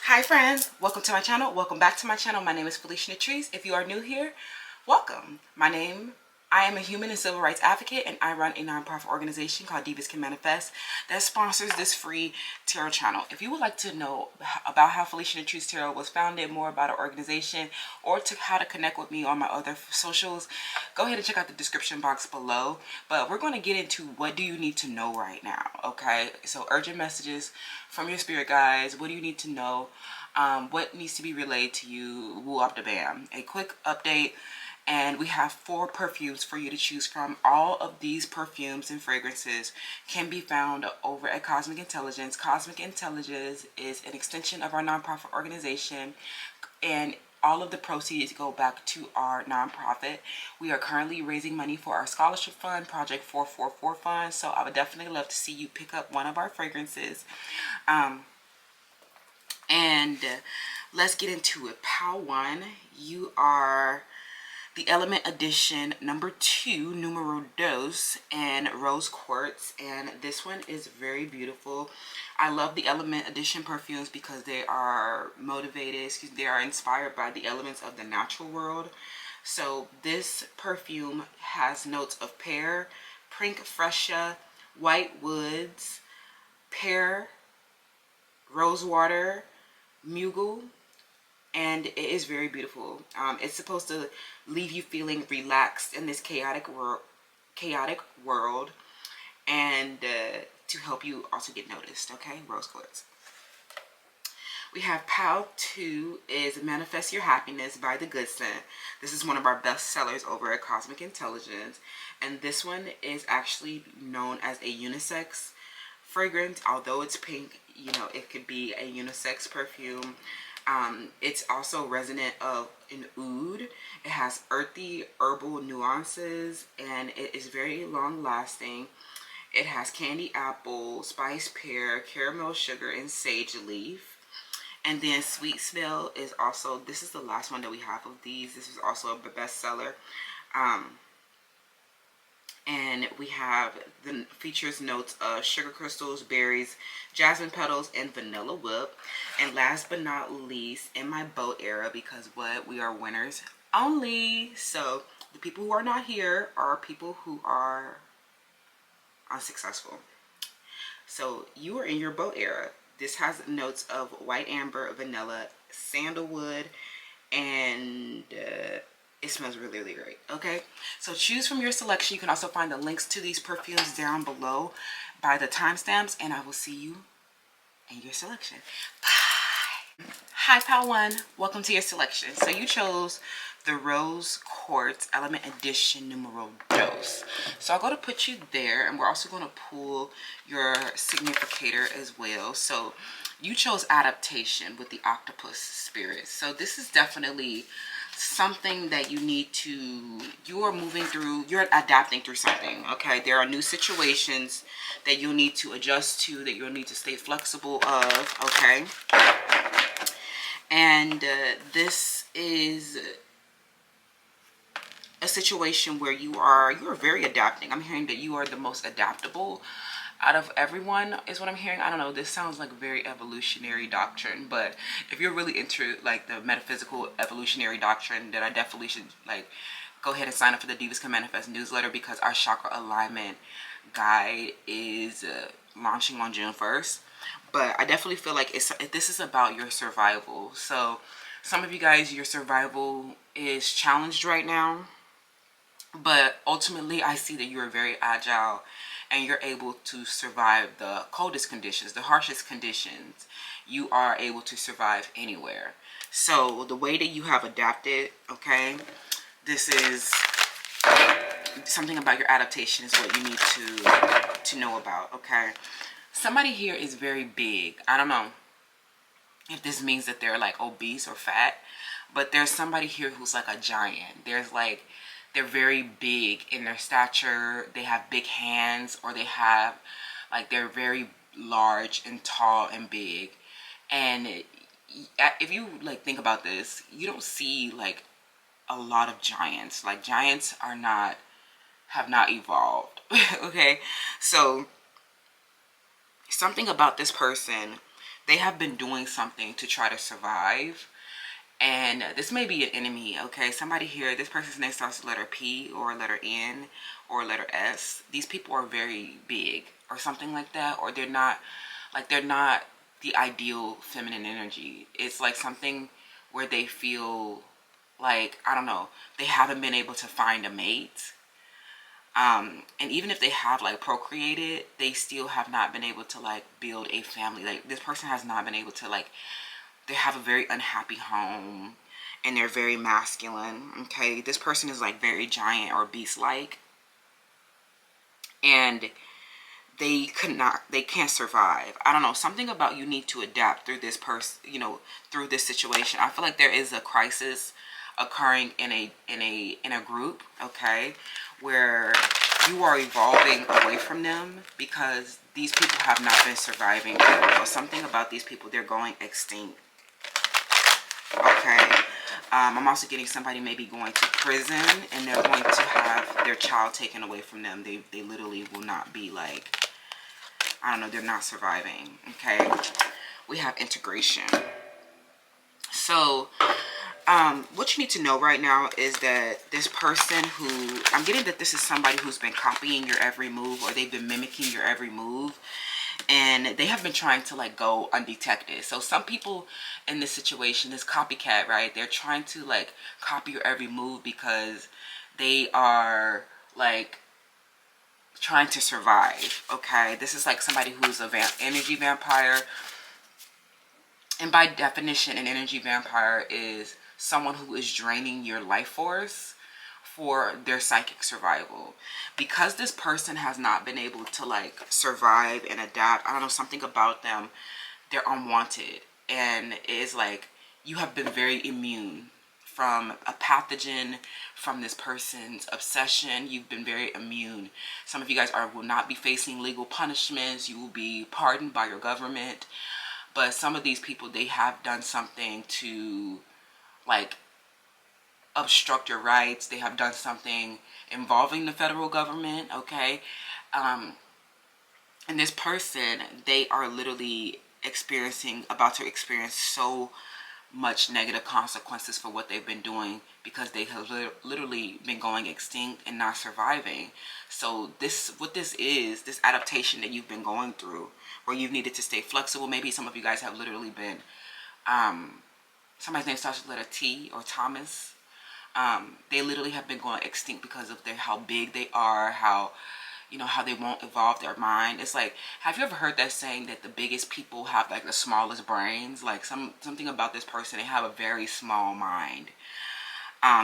Hi friends, welcome to my channel. Welcome back to my channel. My name is Felicia. If you are new here, welcome. I am a human and civil rights advocate, and I run a nonprofit organization called Divas Can Manifest that sponsors this free tarot channel. If you would like to know about how Felicia Tarot was founded, more about our organization, or how to connect with me on my other socials, go ahead and check out the description box below. But we're going to get into what do you need to know right now, okay? So urgent messages from your spirit guides. What do you need to know? What needs to be relayed to you? Woo up the bam. A quick update. And we have 4 perfumes for you to choose from. All of these perfumes and fragrances can be found over at Cosmic Intelligence. Cosmic Intelligence is an extension of our nonprofit organization, and all of the proceeds go back to our nonprofit. We are currently raising money for our scholarship fund, Project 444 Fund. So I would definitely love to see you pick up one of our fragrances. Let's get into it. Pal 1, you are the Element Edition number 2, numero dos, and Rose Quartz. And this one is very beautiful. I love the Element Edition perfumes because they are they are inspired by the elements of the natural world. So this perfume has notes of pear, pink freesia, white woods, pear, rosewater, mugle, and it is very beautiful. It's supposed to leave you feeling relaxed in this chaotic world, and to help you also get noticed. Okay, rose quartz. We have Pal 2 is Manifest Your Happiness by The Good Scent. This is one of our best sellers over at Cosmic Intelligence, and this one is actually known as a unisex fragrance. Although it's pink, you know, it could be a unisex perfume. It's also resonant of an oud. It has earthy herbal nuances, and it is very long lasting. It has candy apple, spice pear, caramel sugar, and sage leaf. And then sweet smell is also, this is the last one that we have of these. This is also a bestseller. And we have the features notes of sugar crystals, berries, jasmine petals, and vanilla whip. And last but not least, in my boat era, because what, we are winners only. So the people who are not here are people who are unsuccessful. So you are in your boat era. This has notes of white amber, vanilla, sandalwood, and it smells really, really great. Okay, so choose from your selection. You can also find the links to these perfumes down below by the timestamps, and I will see you in your selection. Bye. Hi, Pal 1. Welcome to your selection. So you chose the Rose Quartz Element Edition numero dos. So I'm going to put you there, and we're also going to pull your significator as well. So you chose adaptation with the octopus spirit. So this is definitely something that you need to, you're adapting through something. Okay, there are new situations that you'll need to adjust to, that you'll need to stay flexible of. Okay, and this is a situation where you are very adapting. I'm hearing that you are the most adaptable out of everyone is what I'm hearing. I don't know, this sounds like a very evolutionary doctrine, but if you're really into like the metaphysical evolutionary doctrine, then I definitely should like go ahead and sign up for the Divas Can Manifest newsletter, because our chakra alignment guide is launching on June 1st. But I definitely feel like this is about your survival. So some of you guys, your survival is challenged right now, but ultimately I see that you're very agile and you're able to survive the coldest conditions, the harshest conditions. You are able to survive anywhere. So the way that you have adapted, okay, this is something about your adaptation is what you need to know about. Okay, somebody here is very big. I don't know, if this means that they're like obese or fat, but there's somebody here who's like a giant. There's like, they're very big in their stature. They have big hands, or they have like, they're very large and tall and big. And if you like think about this, you don't see like a lot of giants. Like, giants are not, have not evolved. Okay, so something about this person, they have been doing something to try to survive. And this may be an enemy, okay? Somebody here, this person's name starts with letter P or letter N or letter S. These people are very big or something like that, or they're not, like, they're not the ideal feminine energy. It's like something where they feel like, I don't know, they haven't been able to find a mate. And even if they have like procreated, they still have not been able to like build a family. Like, this person has not been able to like, they have a very unhappy home, and they're very masculine. Okay, this person is like very giant or beast-like, and they can't survive. I don't know, something about, you need to adapt through this person, you know, through this situation. I feel like there is a crisis occurring in a group, okay, where you are evolving away from them, because these people have not been surviving or something about these people, they're going extinct. Okay, I'm also getting somebody maybe going to prison, and they're going to have their child taken away from them. They literally will not be like, I don't know, they're not surviving. Okay, we have integration. So what you need to know right now is that this person who, I'm getting that this is somebody who's been copying your every move, or they've been mimicking your every move, and they have been trying to like go undetected. So some people in this situation, this copycat, right, they're trying to like copy your every move because they are like trying to survive. Okay, this is like somebody who's a energy vampire, and by definition an energy vampire is someone who is draining your life force for their psychic survival. Because this person has not been able to like survive and adapt, I don't know, something about them, they're unwanted. And it's like, you have been very immune from a pathogen, from this person's obsession. You've been very immune. Some of you guys will not be facing legal punishments. You will be pardoned by your government. But some of these people, they have done something to like obstruct your rights. They have done something involving the federal government, okay? And this person, they are literally about to experience so much negative consequences for what they've been doing, because they have literally been going extinct and not surviving. So what this is, this adaptation that you've been going through, where you've needed to stay flexible. Maybe some of you guys have literally been, somebody's name starts with letter T or Thomas. They literally have been going extinct because of how big they are, how, you know, how they won't evolve their mind. It's like, have you ever heard that saying that the biggest people have like the smallest brains? Like something about this person, they have a very small mind.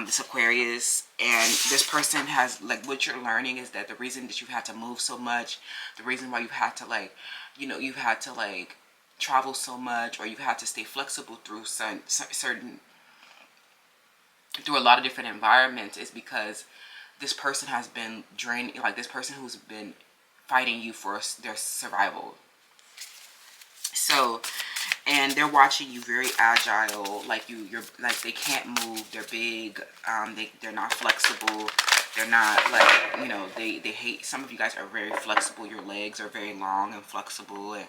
This Aquarius, and this person has like, what you're learning is that the reason that you've had to move so much, the reason why you've had to like, you know, you've had to like travel so much, or you've had to stay flexible through through a lot of different environments, is because this person has been draining, like this person who's been fighting you for their survival. So, and they're watching you very agile, like you're like, they can't move, they're big, they're not flexible, they're not like, you know, they hate, some of you guys are very flexible, your legs are very long and flexible, and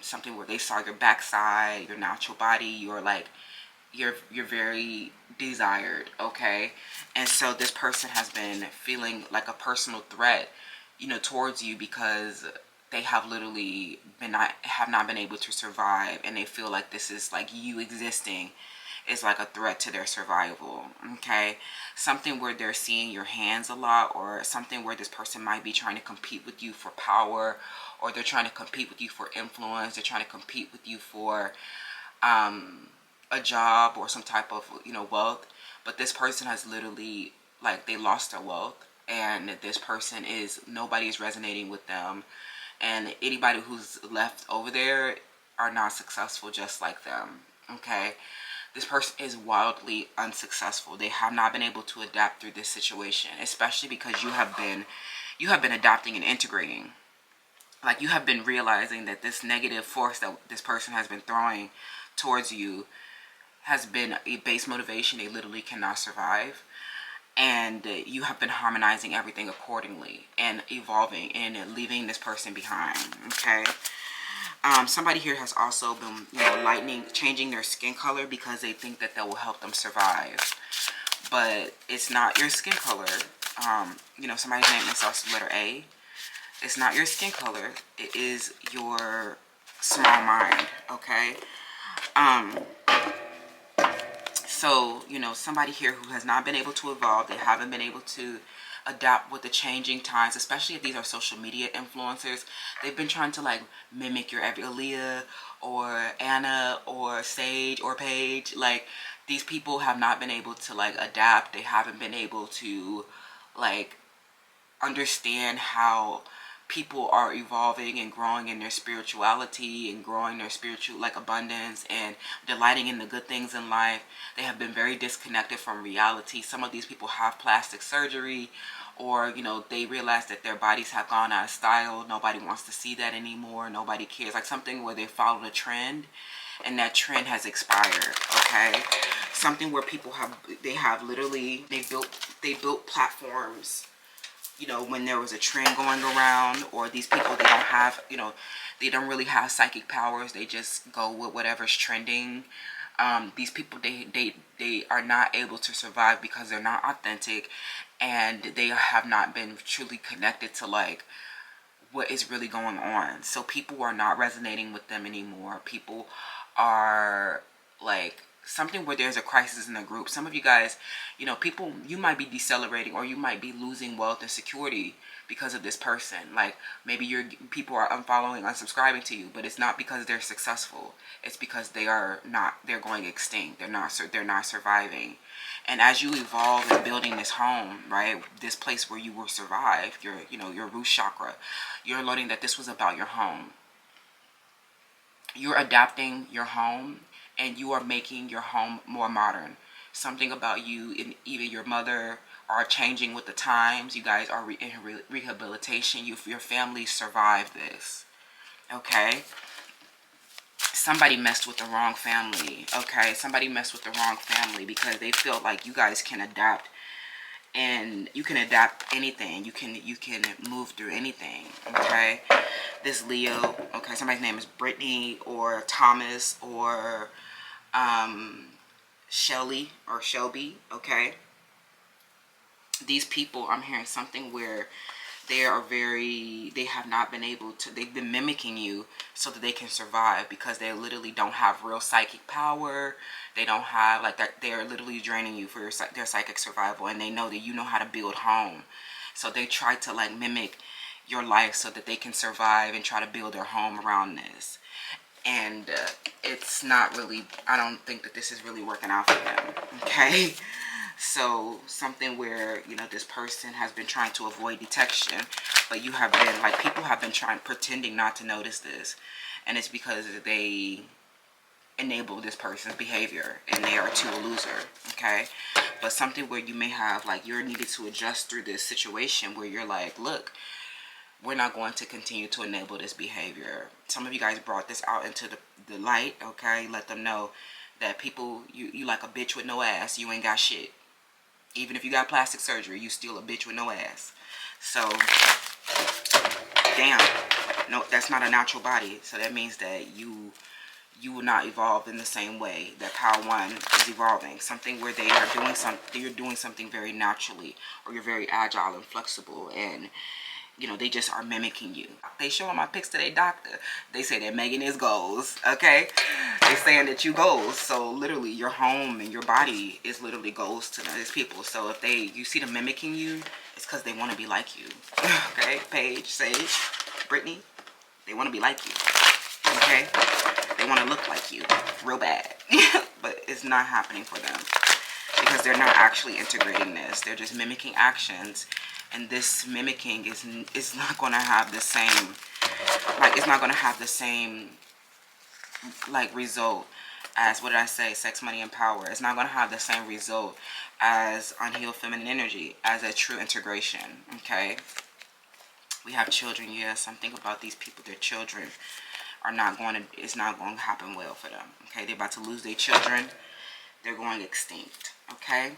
something where they saw your backside, your natural body, you're like, you're very desired, okay? And so this person has been feeling like a personal threat, you know, towards you, because they have literally have not been able to survive, and they feel like this is like, you existing is like a threat to their survival, okay? Something where they're seeing your hands a lot, or something where this person might be trying to compete with you for power, or they're trying to compete with you for influence, they're trying to compete with you for a job or some type of, you know, wealth. But this person has literally, like, they lost their wealth, and this person is, nobody is resonating with them, and anybody who's left over there, are not successful just like them. Okay, this person is wildly unsuccessful. They have not been able to adapt through this situation, especially because you have been adapting and integrating. Like, you have been realizing that this negative force that this person has been throwing towards you has been a base motivation they literally cannot survive. And you have been harmonizing everything accordingly and evolving and leaving this person behind. Okay. Somebody here has also been, changing their skin color because they think that will help them survive. But it's not your skin color. Somebody's name is also letter A. It's not your skin color. It is your small mind. Okay. So, somebody here who has not been able to evolve, they haven't been able to adapt with the changing times, especially if these are social media influencers. They've been trying to like mimic your every Aaliyah or Anna or Sage or Paige. Like, these people have not been able to like adapt. They haven't been able to like understand how people are evolving and growing in their spirituality and growing their spiritual like abundance and delighting in the good things in life. They have been very disconnected from reality. Some of these people have plastic surgery, or they realize that their bodies have gone out of style. Nobody wants to see that anymore. Nobody cares. Like something where they followed a trend and that trend has expired. Okay, something where people they built platforms, when there was a trend going around, or these people, they don't have, they don't really have psychic powers. They just go with whatever's trending. These people, they are not able to survive because they're not authentic, and they have not been truly connected to like what is really going on. So people are not resonating with them anymore. People are like, something where there's a crisis in the group. Some of you guys, people, you might be decelerating, or you might be losing wealth and security because of this person. Like, maybe people are unfollowing, unsubscribing to you, but it's not because they're successful. It's because they're going extinct. They're not surviving. And as you evolve in building this home, right, this place where you will survive, your root chakra, you're learning that this was about your home. You're adapting your home, and you are making your home more modern. Something about you and even your mother are changing with the times. You guys are in rehabilitation. Your family survived this. Okay? Somebody messed with the wrong family. Okay? Somebody messed with the wrong family because they feel like you guys can adapt. And you can adapt anything. You can move through anything. Okay? This Leo, okay, somebody's name is Brittany or Thomas or Shelly or Shelby, okay? These people, I'm hearing something where they have not been able to, they've been mimicking you so that they can survive, because they literally don't have real psychic power. They don't have, like, that. They're literally draining you for their psychic survival, and they know that you know how to build home. So they try to, like, mimic your life so that they can survive and try to build their home around this. And it's not really, I don't think that this is really working out for them. Okay? So something where, this person has been trying to avoid detection, but you have been, like, people have been pretending not to notice this. And it's because they enable this person's behavior and they are too a loser. Okay? But something where you may have, like, you're needed to adjust through this situation where you're like, look, we're not going to continue to enable this behavior. Some of you guys brought this out into the light, okay? Let them know that people, you like a bitch with no ass. You ain't got shit. Even if you got plastic surgery, you still a bitch with no ass. So, damn. No, that's not a natural body. So that means that you will not evolve in the same way that Power One is evolving. Something where you're doing something very naturally, or you're very agile and flexible, and they just are mimicking you. They showing my pics to their doctor. They say that Megan is goals, okay? They saying that you goals. So literally your home and your body is literally goals to these people. So if you see them mimicking you, it's because they want to be like you. Okay? Paige, Sage, Brittany, they want to be like you. Okay? They want to look like you real bad. But it's not happening for them because they're not actually integrating this. They're just mimicking actions. And this mimicking is not going to have the same, like, it's not going to have the same like result as, what did I say, sex, money, and power. It's not going to have the same result as unhealed feminine energy, as a true integration. Okay, we have children. Yeah, something about these people, their children are not going to, it's not going to happen well for them. Okay, they're about to lose their children. They're going extinct. Okay,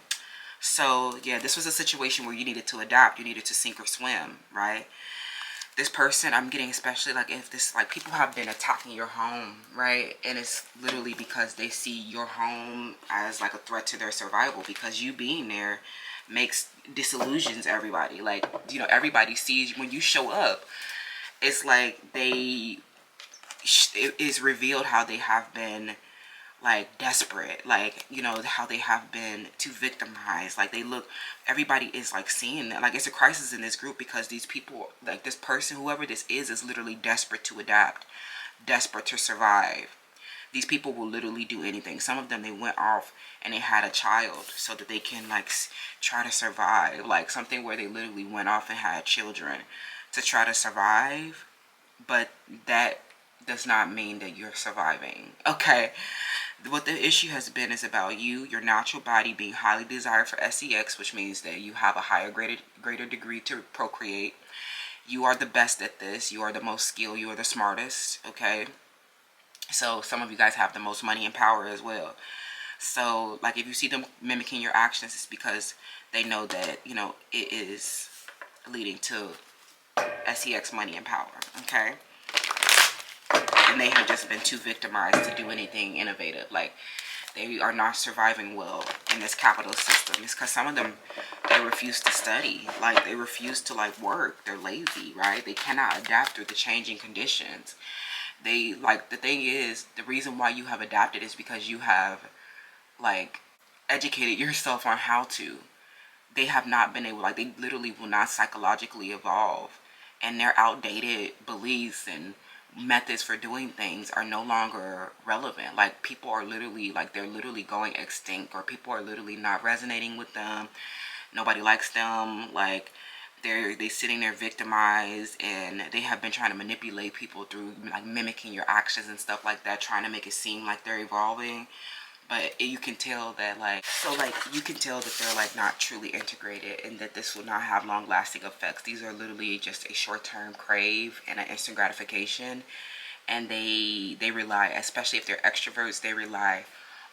so yeah, this was a situation where you needed to adapt. You needed to sink or swim, right? This person, I'm getting, especially like if this, like people have been attacking your home, right? And it's literally because they see your home as like a threat to their survival, because you being there makes disillusions everybody. Like, you know, everybody sees when you show up, it's like it is revealed how they have been like desperate, like, you know, how they have been too victimized. Like they look, everybody is like seeing that, like it's a crisis in this group, because these people, like this person, whoever this is literally desperate to adapt, desperate to survive. These people will literally do anything. Some of them, they went off and they had a child so that they can like try to survive, like something where they literally went off and had children to try to survive. But that does not mean that you're surviving. Okay, what the issue has been is about you, your natural body being highly desired for sex, which means that you have a higher, greater degree to procreate. You are the best at this. You are the most skilled. You are the smartest. Okay, so some of you guys have the most money and power as well. So like if you see them mimicking your actions, it's because they know that, you know, it is leading to sex, money, and power. Okay, and they have just been too victimized to do anything innovative. Like they are not surviving well in this capitalist system. It's because some of them, they refuse to study. Like they refuse to like work. They're lazy, right? They cannot adapt through the changing conditions. They, like, the thing is, the reason why you have adapted is because you have like educated yourself on how to. They have not been able, like they literally will not psychologically evolve, and their outdated beliefs and methods for doing things are no longer relevant. Like people are literally, like they're literally going extinct, or people are literally not resonating with them. Nobody likes them. Like they sitting there victimized, and they have been trying to manipulate people through like mimicking your actions and stuff like that, trying to make it seem like they're evolving. But you can tell that, like, so like you can tell that they're like not truly integrated, and that this will not have long lasting effects. These are literally just a short-term crave and an instant gratification. And they rely, especially if they're extroverts, they rely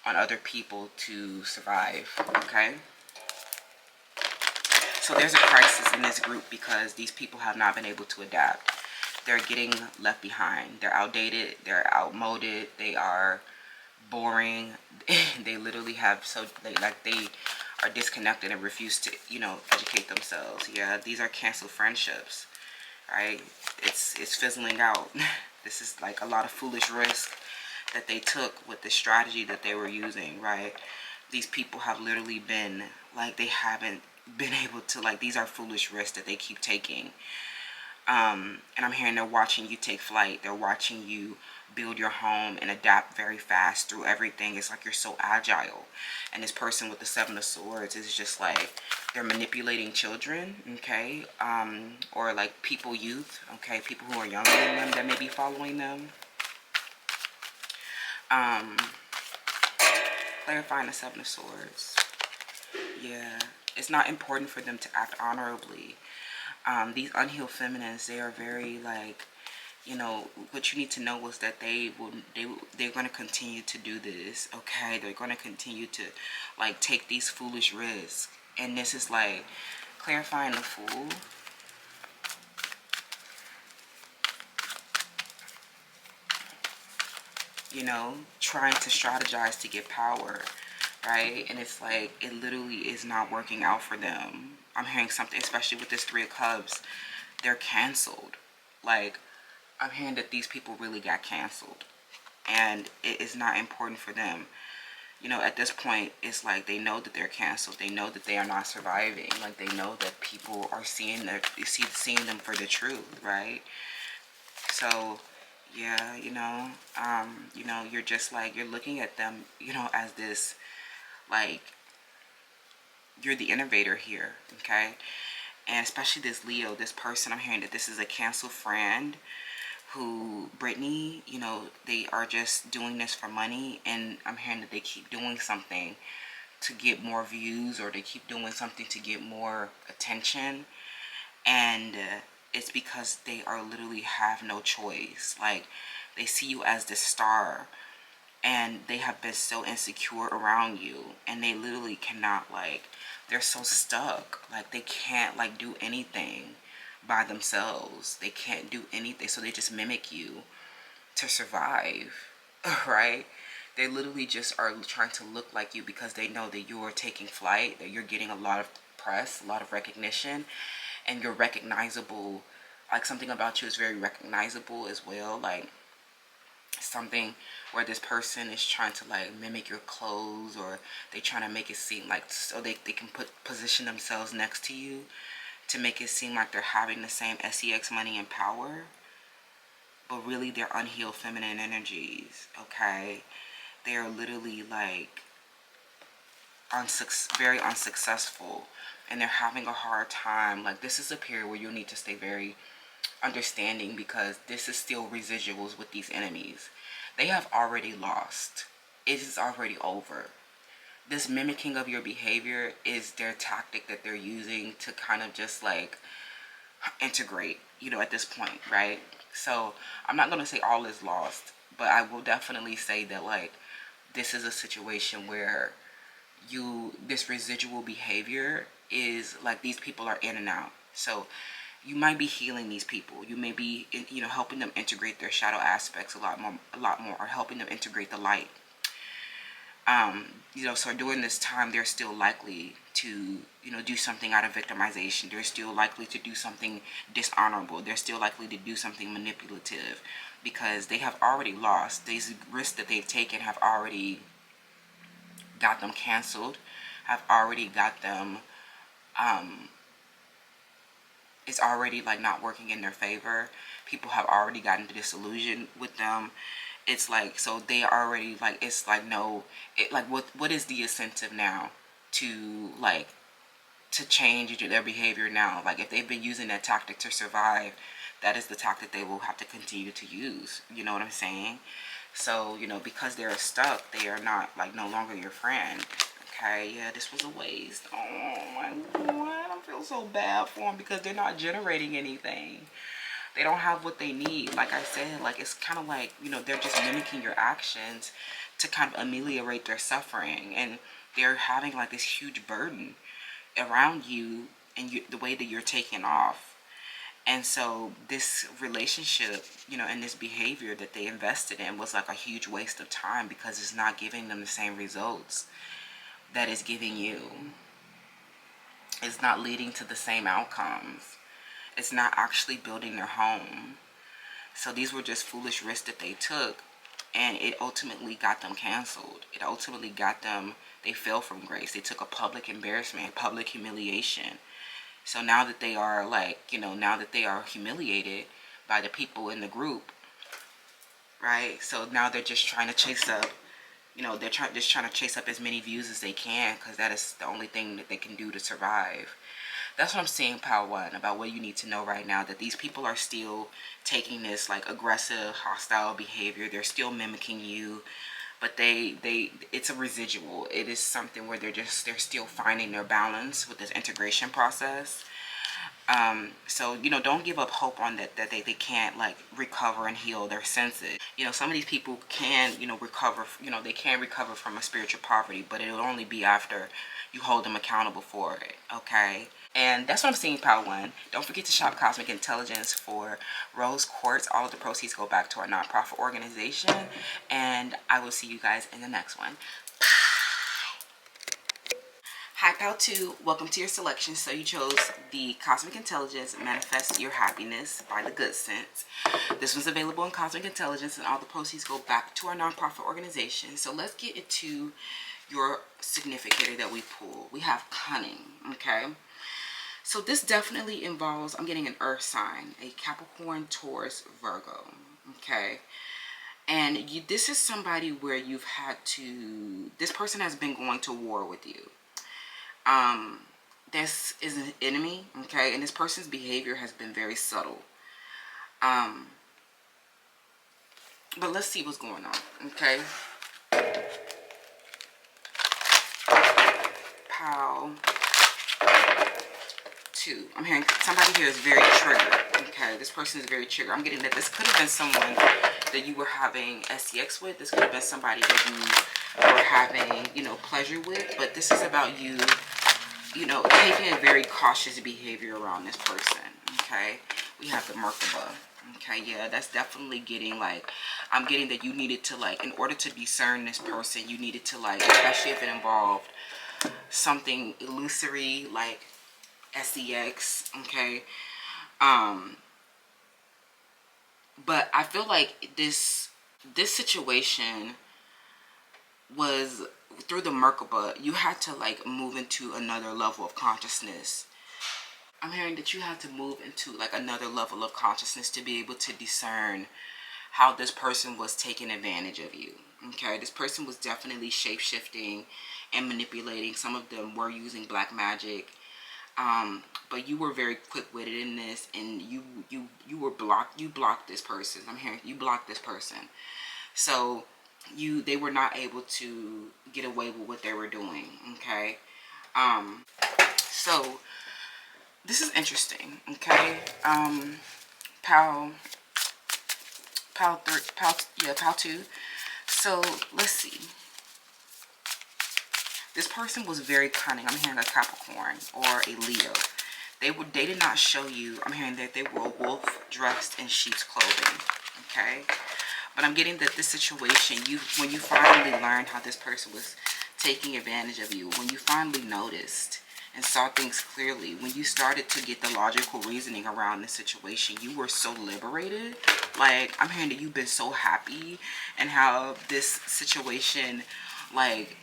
on other people to survive. Okay, so there's a crisis in this group because these people have not been able to adapt. They're getting left behind. They're outdated, they're outmoded, they are boring. They literally have, so they are disconnected and refuse to, you know, educate themselves. Yeah, these are canceled friendships, right? It's fizzling out. This is like a lot of foolish risk that they took with the strategy that they were using, right? These people have literally been like, they haven't been able to, like, these are foolish risks that they keep taking. And I'm hearing they're watching you take flight. They're watching you build your home and adapt very fast through everything. It's like you're so agile. And this person with the Seven of Swords is just like, they're manipulating children, okay? Or like people, youth, okay? People who are younger than them that may be following them. Clarifying the Seven of Swords. Yeah, it's not important for them to act honorably. These unhealed feminines, they are very like, you know, what you need to know is that they're going to continue to do this, okay? They're going to continue to like take these foolish risks. And this is like clarifying the Fool. You know, trying to strategize to get power, right? And it's like, it literally is not working out for them. I'm hearing something, especially with this Three of Cups, they're canceled. Like, I'm hearing that these people really got canceled, and it is not important for them. You know, at this point, it's like they know that they're canceled. They know that they are not surviving. Like, they know that people are seeing them for the truth, right? So yeah, you know, you're just like, you're looking at them, you know, as this, like, you're the innovator here, okay? And especially this Leo, this person, I'm hearing that this is a canceled friend who, Brittany, you know, they are just doing this for money, and I'm hearing that they keep doing something to get more views, or they keep doing something to get more attention, and it's because they are literally have no choice. Like, they see you as the star, and they have been so insecure around you, and they literally cannot, like, they're so stuck, like they can't like do anything by themselves. They can't do anything, so they just mimic you to survive. Right? They literally just are trying to look like you because they know that you're taking flight, that you're getting a lot of press, a lot of recognition, and you're recognizable. Like, something about you is very recognizable as well. Like, something where this person is trying to like mimic your clothes, or they trying to make it seem like, so they can position themselves next to you to make it seem like they're having the same sex, money, and power, but really they're unhealed feminine energies. Okay, they are literally like very unsuccessful, and they're having a hard time. Like, this is a period where you'll need to stay very understanding, because this is still residuals with these enemies. They have already lost. It is already over. This mimicking of your behavior is their tactic that they're using to kind of just like integrate, you know, at this point, right? So I'm not going to say all is lost, but I will definitely say that like this is a situation where this residual behavior is like, these people are in and out. So you might be healing these people. You may be, you know, helping them integrate their shadow aspects a lot more, or helping them integrate the light. You know, so during this time, they're still likely to, you know, do something out of victimization. They're still likely to do something dishonorable. They're still likely to do something manipulative, because they have already lost. These risks that they've taken have already got them canceled, have already got them, it's already like not working in their favor. People have already gotten disillusioned with them. It's like, so they already like, it's like, no, like what is the incentive now to like to change their behavior now? Like, if they've been using that tactic to survive, that is the tactic they will have to continue to use. You know what I'm saying? So, you know, because they're stuck, they are not like no longer your friend. Okay, yeah, this was a waste. Oh my god, I feel so bad for them, because they're not generating anything. They don't have what they need. Like I said, like, it's kind of like, you know, they're just mimicking your actions to kind of ameliorate their suffering, and they're having like this huge burden around you, and the way that you're taking off. And so this relationship, you know, and this behavior that they invested in was like a huge waste of time, because it's not giving them the same results that it's giving you. It's not leading to the same outcomes. It's not actually building their home. So these were just foolish risks that they took, and it ultimately got them canceled. It ultimately got them, they fell from grace. They took a public embarrassment, public humiliation. So now that they are like, you know, now that they are humiliated by the people in the group, right? So now they're just trying to chase up, you know, they're just trying to chase up as many views as they can, because that is the only thing that they can do to survive. That's what I'm saying, Power One, about what you need to know right now, that these people are still taking this like aggressive, hostile behavior. They're still mimicking you, but it's a residual. It is something where they're still finding their balance with this integration process. So, you know, don't give up hope on that they can't like recover and heal their senses. You know, some of these people can, you know, recover, you know, they can recover from a spiritual poverty, but it'll only be after you hold them accountable for it. Okay. And that's what I'm seeing, Power One. Don't forget to shop Cosmic Intelligence for rose quartz. All of the proceeds go back to our nonprofit organization. And I will see you guys in the next one. Hi, Pal 2. Welcome to your selection. So you chose the Cosmic Intelligence Manifest Your Happiness by the Good Sense. This one's available in Cosmic Intelligence, and all the proceeds go back to our nonprofit organization. So let's get into your significator that we pull. We have Cunning, okay? So this definitely involves, I'm getting an earth sign, a Capricorn, Taurus, Virgo, okay? And this is somebody where you've had to, this person has been going to war with you. This is an enemy, okay? And this person's behavior has been very subtle. But let's see what's going on, okay? Pow. 2. I'm hearing somebody here is very triggered, okay? This person is very triggered. I'm getting that this could have been someone that you were having sex with. This could have been somebody that you were having, you know, pleasure with. But this is about you, you know, taking a very cautious behavior around this person, okay? We have the Merkaba. Okay, yeah, that's definitely getting, like, I'm getting that you needed to, like, in order to discern this person, you needed to, like, especially if it involved something illusory, like sex, okay? But I feel like this situation was, through the Merkaba, you had to, like, move into another level of consciousness. I'm hearing that you had to move into, like, another level of consciousness to be able to discern how this person was taking advantage of you. Okay, this person was definitely shape-shifting and manipulating. Some of them were using black magic, but you were very quick-witted in this, and you blocked this person. I'm hearing you blocked this person, so they were not able to get away with what they were doing. Okay, so this is interesting. Okay, Pal 2. So let's see. This person was very cunning. I'm hearing a Capricorn or a Leo. They did not show you. I'm hearing that they were a wolf dressed in sheep's clothing. Okay, but I'm getting that this situation, when you finally learned how this person was taking advantage of you, when you finally noticed and saw things clearly, when you started to get the logical reasoning around the situation, you were so liberated. Like, I'm hearing that you've been so happy, and how this situation, like,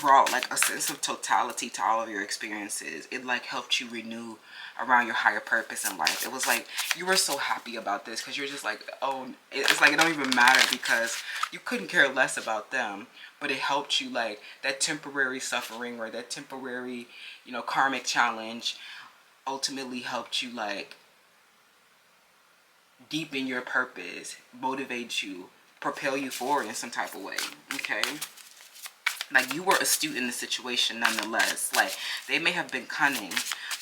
brought, like, a sense of totality to all of your experiences. It, like, helped you renew around your higher purpose in life. It was like you were so happy about this because you're just like, oh, it's like it don't even matter, because you couldn't care less about them, but it helped you, like, that temporary suffering or that temporary, you know, karmic challenge ultimately helped you, like, deepen your purpose, motivate you, propel you forward in some type of way. Okay, like, you were astute in the situation nonetheless. Like, they may have been cunning,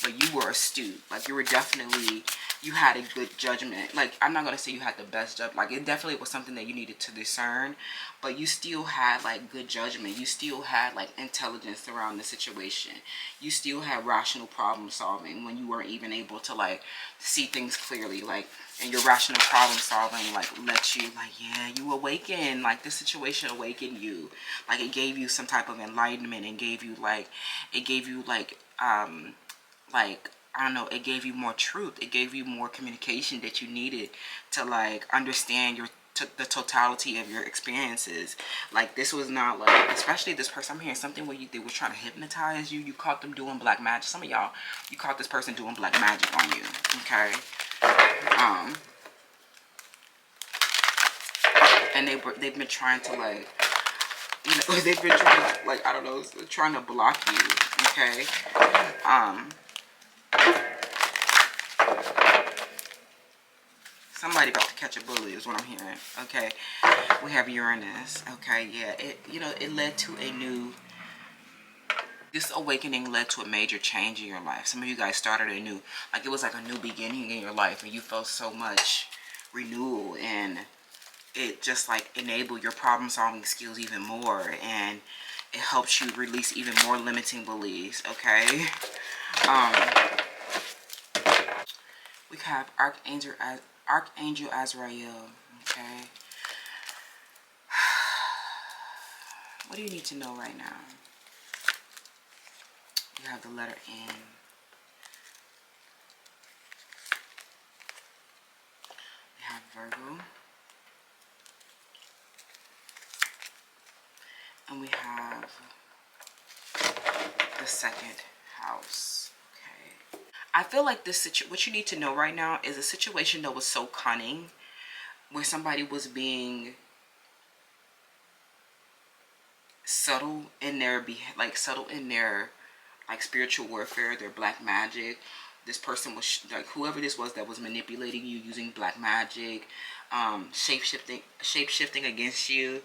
but you were astute. Like, you were definitely, you had a good judgment. Like, I'm not going to say you had the best judgment. Like, it definitely was something that you needed to discern, but you still had, like, good judgment. You still had, like, intelligence around the situation. You still had rational problem solving when you weren't even able to, like, see things clearly. Like, and your rational problem solving, like, let you, like, yeah, you awaken. Like, this situation awakened you. Like, it gave you some type of enlightenment, and gave you, like, I don't know, it gave you more truth. It gave you more communication that you needed to, like, understand the totality of your experiences. Like, this was not, like, especially this person, I'm hearing something where they were trying to hypnotize you. You caught them doing black magic. Some of y'all, you caught this person doing black magic on you. Okay, and they've been trying to, like, you know, they've been trying to, like, I don't know, trying to block you. Okay, somebody about to catch a bullet is what I'm hearing. Okay, we have Uranus. Okay, yeah, it led to a new, this awakening led to a major change in your life. Some of you guys started a new, like, it was like a new beginning in your life, and you felt so much renewal, and it just, like, enabled your problem solving skills even more, and it helps you release even more limiting beliefs. Okay, we have Archangel Azrael. Okay, what do you need to know right now? You have the letter N. We have Virgo. And we have the second house. Okay, I feel like what you need to know right now is a situation that was so cunning, where somebody was being subtle in their like spiritual warfare, their black magic, this person was like, whoever this was that was manipulating you using black magic, shape shifting against you,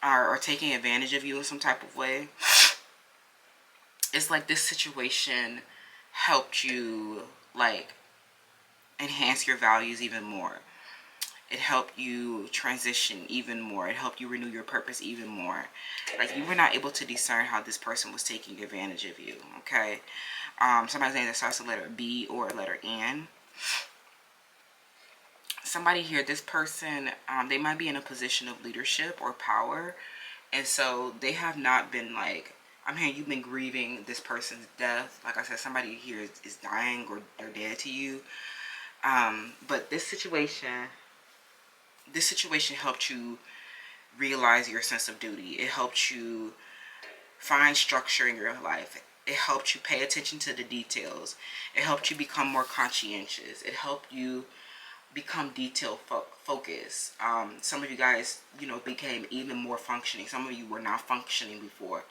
or taking advantage of you in some type of way. It's like this situation helped you like enhance your values even more. It helped you transition even more. It helped you renew your purpose even more. Like, you were not able to discern how this person was taking advantage of you, okay? Somebody's name that starts with letter B or letter N. Somebody here, this person, they might be in a position of leadership or power. And so they have not been like, I'm hearing you've been grieving this person's death. Like I said, somebody here is dying or they're dead to you. But this situation helped you realize your sense of duty. It helped you find structure in your life. It helped you pay attention to the details. It helped you become more conscientious. It helped you become detail focused. Some of you guys, you know, became even more functioning. Some of you were not functioning before.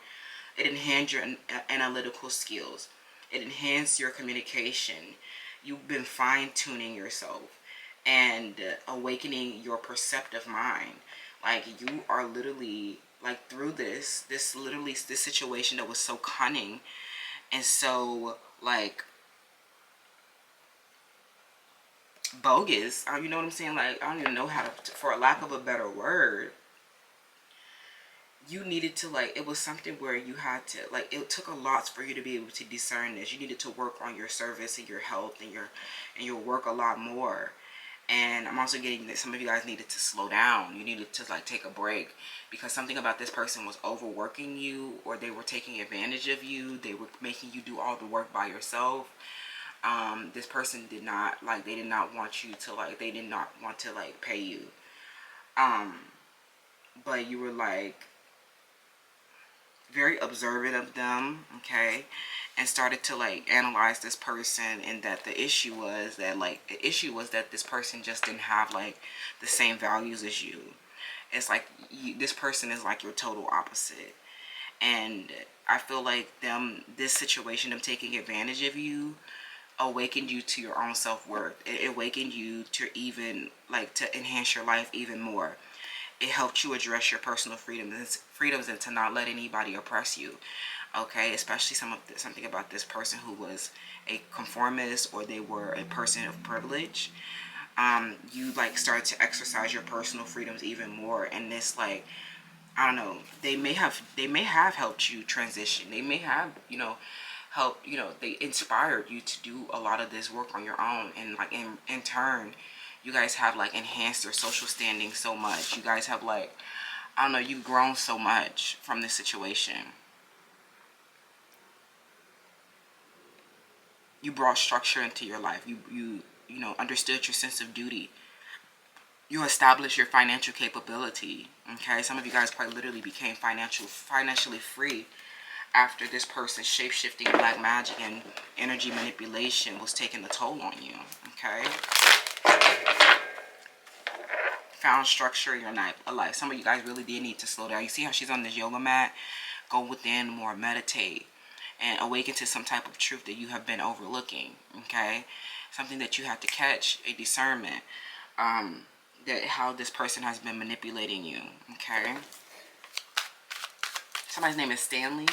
It enhanced your analytical skills. It enhanced your communication. You've been fine-tuning yourself and awakening your perceptive mind. Like, you are literally, like, through this situation that was so cunning and so, like, bogus. You know what I'm saying? Like, I don't even know how to, for a lack of a better word, you needed to, like, it was something where you had to, like, it took a lot for you to be able to discern this. You needed to work on your service and your health and your work a lot more. And I'm also getting that some of you guys needed to slow down. You needed to, like, take a break, because something about this person was overworking you, or they were taking advantage of you. They were making you do all the work by yourself. This person did not, like, they did not want you to, like, they did not want to, like, pay you. But you were, like, very observant of them, okay, and started to, like, analyze this person, and that the issue was that this person just didn't have, like, the same values as you. It's like this person is like your total opposite. And I feel like this situation, them taking advantage of you, awakened you to your own self-worth. It awakened you to even, like, to enhance your life even more. It helped you address your personal freedoms and to not let anybody oppress you, okay? Especially something about this person who was a conformist, or they were a person of privilege. You, like, started to exercise your personal freedoms even more. And this, like, I don't know, they may have helped you transition. They may have, you know, helped, you know, they inspired you to do a lot of this work on your own. And, like, in turn, you guys have, like, enhanced your social standing so much. You guys have, like, I don't know, you've grown so much from this situation. You brought structure into your life. You know, understood your sense of duty. You established your financial capability, okay? Some of you guys quite literally became financially free after this person's shape-shifting black magic and energy manipulation was taking a toll on you, okay? Found structure in your life. Some of you guys really did need to slow down. You see how she's on this yoga mat? Go within more, meditate, and awaken to some type of truth that you have been overlooking, okay? Something that you have to catch, a discernment, that how this person has been manipulating you, okay? Somebody's name is Stanley.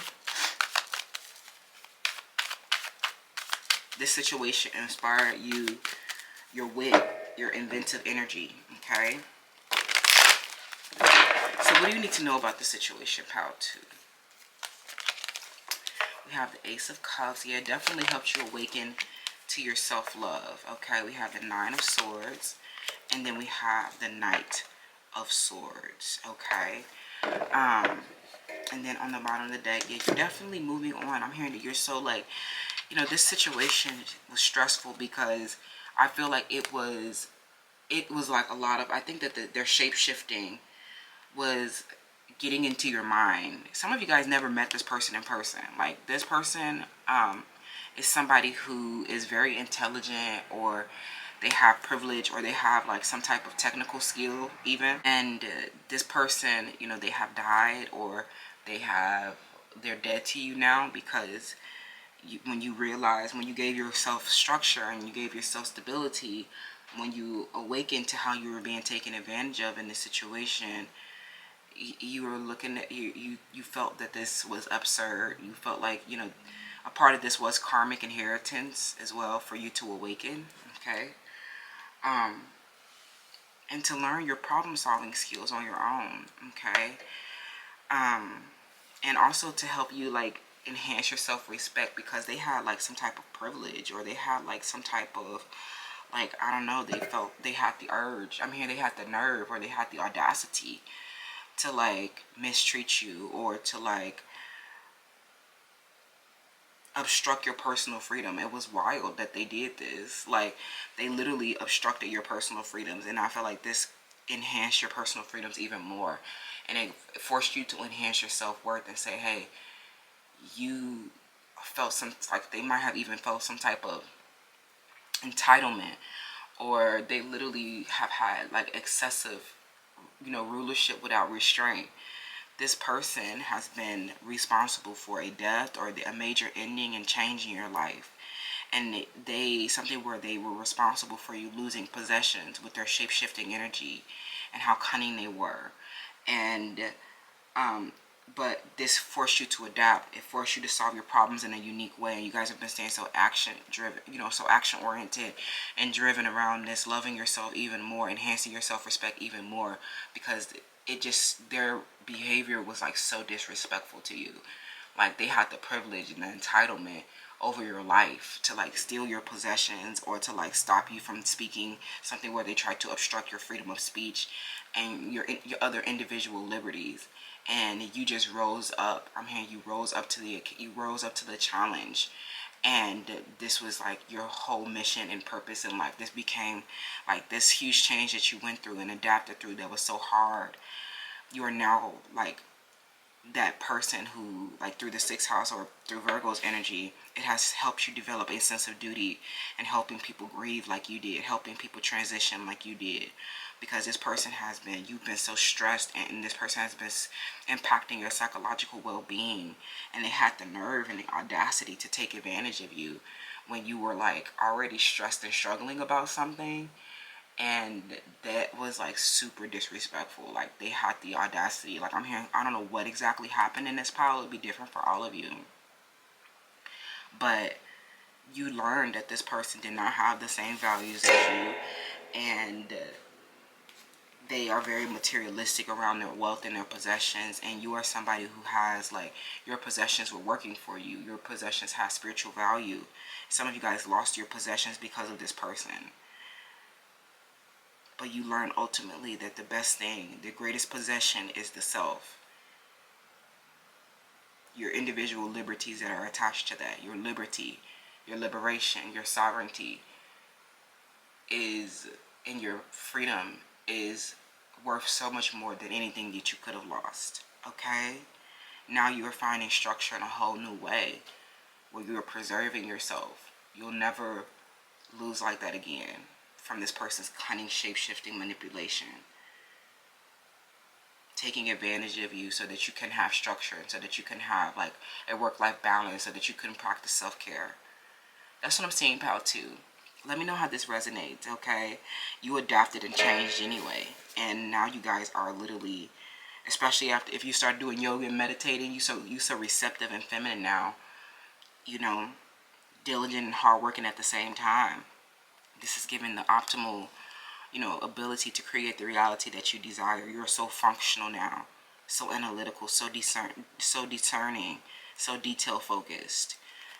This situation inspired you, your wit, your inventive energy, okay? So what do you need to know about the situation, Power 2? We have the Ace of Cups. Yeah, it definitely helps you awaken to your self-love, okay? We have the Nine of Swords, and then we have the Knight of Swords, okay? And then on the bottom of the deck, yeah, you're definitely moving on. I'm hearing that you're so, like, you know, this situation was stressful because I feel like it was like a lot of, I think that their shape-shifting was getting into your mind. Some of you guys never met this person in person. Like, this person is somebody who is very intelligent, or they have privilege, or they have, like, some type of technical skill even. And this person, you know, they have died, or they're dead to you now, because when you realize, when you gave yourself structure and you gave yourself stability, when you awakened to how you were being taken advantage of in this situation, you were looking at, you felt that this was absurd. You felt like, you know, a part of this was karmic inheritance as well for you to awaken, okay? And to learn your problem solving skills on your own, okay? And also to help you like enhance your self-respect, because they had like some type of privilege, or they had like some type of, like, I don't know, they felt they had the urge, I mean, they had the nerve, or they had the audacity to like mistreat you, or to like obstruct your personal freedom. It was wild that they did this. Like, they literally obstructed your personal freedoms, and I feel like this enhanced your personal freedoms even more, and it forced you to enhance your self-worth and say, hey, you felt some, like they might have even felt some type of entitlement, or they literally have had like excessive, you know, rulership without restraint. This person has been responsible for a death or a major ending and change in your life. And they, something where they were responsible for you losing possessions with their shape-shifting energy and how cunning they were. And, but this forced you to adapt. It forced you to solve your problems in a unique way. And you guys have been staying so action-driven, you know, so action-oriented and driven around this, loving yourself even more, enhancing your self-respect even more, because it just, their behavior was like so disrespectful to you. Like, they had the privilege and the entitlement over your life to like steal your possessions, or to like stop you from speaking something, where they tried to obstruct your freedom of speech and your other individual liberties. And you just rose up. I'm hearing you rose up to the challenge. And this was like your whole mission and purpose in life. This became like this huge change that you went through and adapted through, that was so hard. You are now like that person who, like, through the 6th house or through Virgo's energy, it has helped you develop a sense of duty and helping people grieve like you did, helping people transition like you did. Because this person has been, you've been so stressed, and this person has been impacting your psychological well-being, and they had the nerve and the audacity to take advantage of you when you were like already stressed and struggling about something. And that was like super disrespectful. Like, they had the audacity. Like, I'm hearing, I don't know what exactly happened in this pile. It would be different for all of you, but you learned that this person did not have the same values as you, and they are very materialistic around their wealth and their possessions. And you are somebody who has, like, your possessions were working for you. Your possessions have spiritual value. Some of you guys lost your possessions because of this person. But you learn ultimately that the best thing, the greatest possession, is the self. Your individual liberties that are attached to that. Your liberty, your liberation, your sovereignty is, and your freedom is worth so much more than anything that you could have lost. Okay? Now you are finding structure in a whole new way, where you are preserving yourself. You'll never lose like that again from this person's cunning, shape-shifting manipulation, taking advantage of you so that you can have structure, and so that you can have like a work-life balance, so that you can practice self-care. That's what I'm seeing, pal, too. Let me know how this resonates, okay? You adapted and changed anyway, and now you guys are literally, especially after, if you start doing yoga and meditating, you so receptive and feminine now, you know, diligent and hardworking at the same time. This is giving the optimal, you know, ability to create the reality that you desire. You're so functional now, so analytical, so discerning, so detail focused.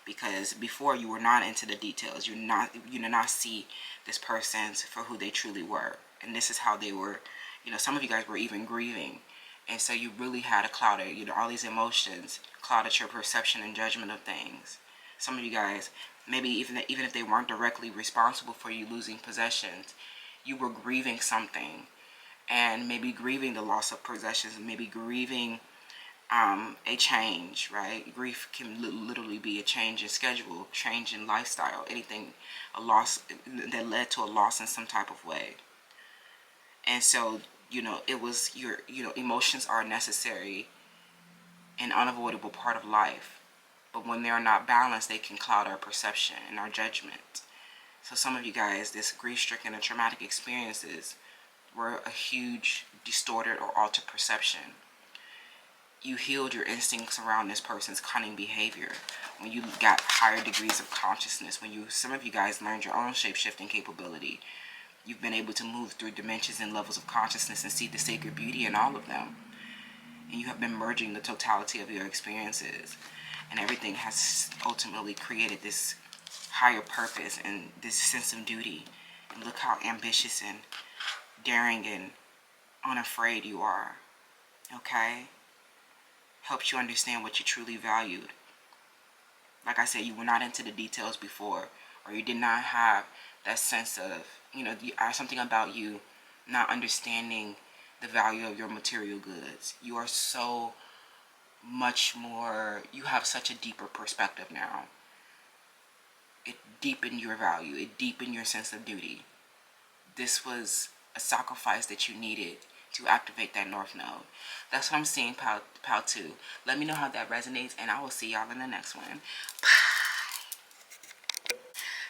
Because before, you were not into the details. You did not see this person for who they truly were. And this is how they were, you know, some of you guys were even grieving. And so you really had a clouded, you know, all these emotions clouded your perception and judgment of things. Some of you guys, maybe even if they weren't directly responsible for you losing possessions, you were grieving something, and maybe grieving the loss of possessions, and maybe grieving a change, right? Grief can literally be a change in schedule, change in lifestyle, anything, a loss that led to a loss in some type of way. And so, you know, it was emotions are necessary and unavoidable part of life. But when they're not balanced, they can cloud our perception and our judgment. So some of you guys, this grief-stricken and traumatic experiences were a huge distorted or altered perception. You healed your instincts around this person's cunning behavior when you got higher degrees of consciousness, when some of you guys learned your own shape-shifting capability. You've been able to move through dimensions and levels of consciousness and see the sacred beauty in all of them. And you have been merging the totality of your experiences. And everything has ultimately created this higher purpose and this sense of duty. And look how ambitious and daring and unafraid you are. Okay? Helps you understand what you truly valued. Like I said, you were not into the details before, or you did not have that sense of, something about you not understanding the value of your material goods. You are so much more, you have such a deeper perspective now. It deepened your value. It deepened your sense of duty. This was a sacrifice that you needed to activate that North Node. That's what I'm seeing, Pal 2. Let me know how that resonates, and I will see y'all in the next one. Bye.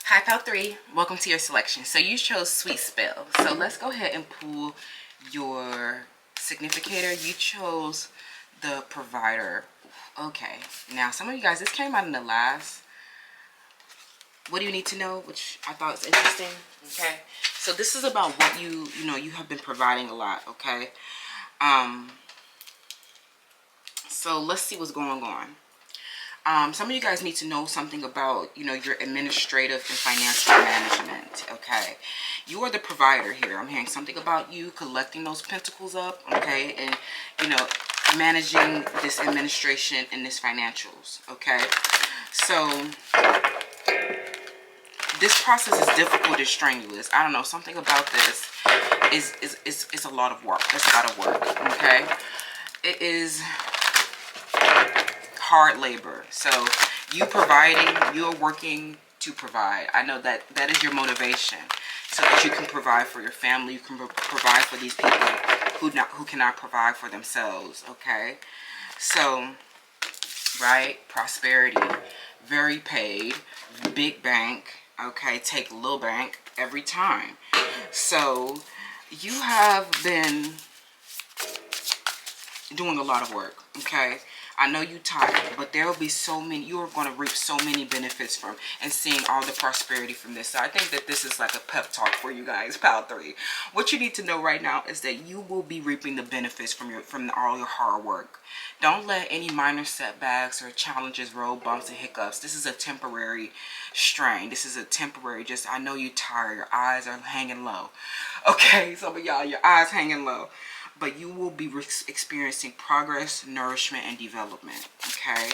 Hi, Pal 3. Welcome to your selection. So you chose Sweet Spell. So let's go ahead and pull your significator. You chose the Provider. Okay. Now, some of you guys, this came out in the last What do you need to know, which I thought was interesting. Okay, so this is about what you have been providing a lot. Okay, so let's see what's going on. Some of you guys need to know something about your administrative and financial management. Okay, you are the provider here. I'm hearing something about you collecting those pentacles up. Okay, and managing this administration and this financials. Okay, so this process is difficult and strenuous. I don't know, something about this is a lot of work. It's a lot of work. Okay, it is hard labor. So you're working to provide. I know that is your motivation, so that you can provide for your family. You can provide for these people who cannot provide for themselves. Okay, so prosperity, very paid, big bank. Okay, take little bank every time. So you have been doing a lot of work. Okay, I know you're tired, but there will be so many, you are going to reap so many benefits from and seeing all the prosperity from this. So I think that this is like a pep talk for you guys, Pal 3. What you need to know right now is that you will be reaping the benefits from all your hard work. Don't let any minor setbacks or challenges, road bumps and hiccups. This is a temporary strain. This is a temporary, I know you're tired. Your eyes are hanging low. Okay, some of y'all, your eyes hanging low. But you will be experiencing progress, nourishment, and development. Okay,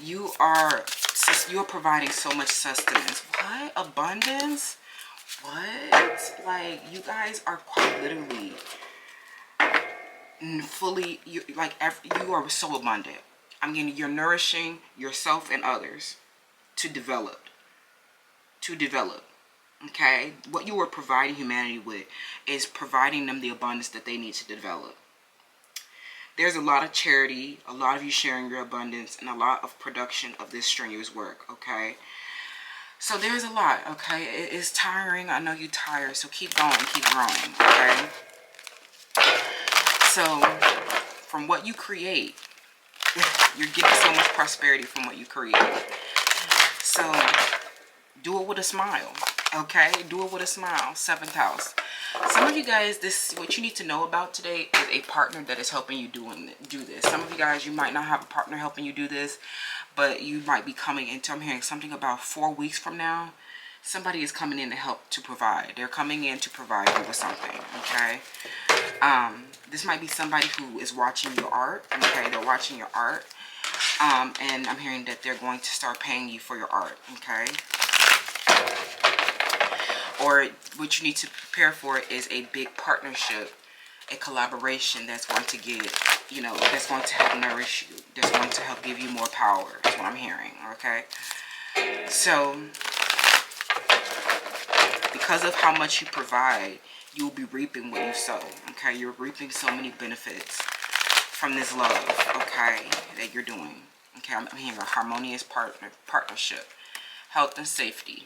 you are providing so much sustenance. What? Abundance? What? Like, you guys are quite literally fully, you are so abundant. I mean, you're nourishing yourself and others to develop. Okay, what you are providing humanity with is providing them the abundance that they need to develop. There's a lot of charity, a lot of you sharing your abundance, and a lot of production of this strenuous work. Okay, so there's a lot. Okay, it is tiring. I know you're tired, so keep going, keep growing. Okay, so from what you create, you're getting so much prosperity from what you create. So do it with a smile. Okay, do it with a smile. 7th house. Some of you guys, what you need to know about today is a partner that is helping you do this. Some of you guys, you might not have a partner helping you do this, but you might be coming into, I'm hearing something about 4 weeks from now. Somebody is coming in to help to provide. They're coming in to provide you with something. Okay, this might be somebody who is watching your art. Okay, they're watching your art, and I'm hearing that they're going to start paying you for your art. Okay. Or what you need to prepare for is a big partnership, a collaboration that's going to get, that's going to help nourish you, that's going to help give you more power. That's what I'm hearing. Okay, so because of how much you provide, you'll be reaping what you sow. Okay, you're reaping so many benefits from this love. Okay, that you're doing. Okay, I'm hearing a harmonious partnership. Health and safety.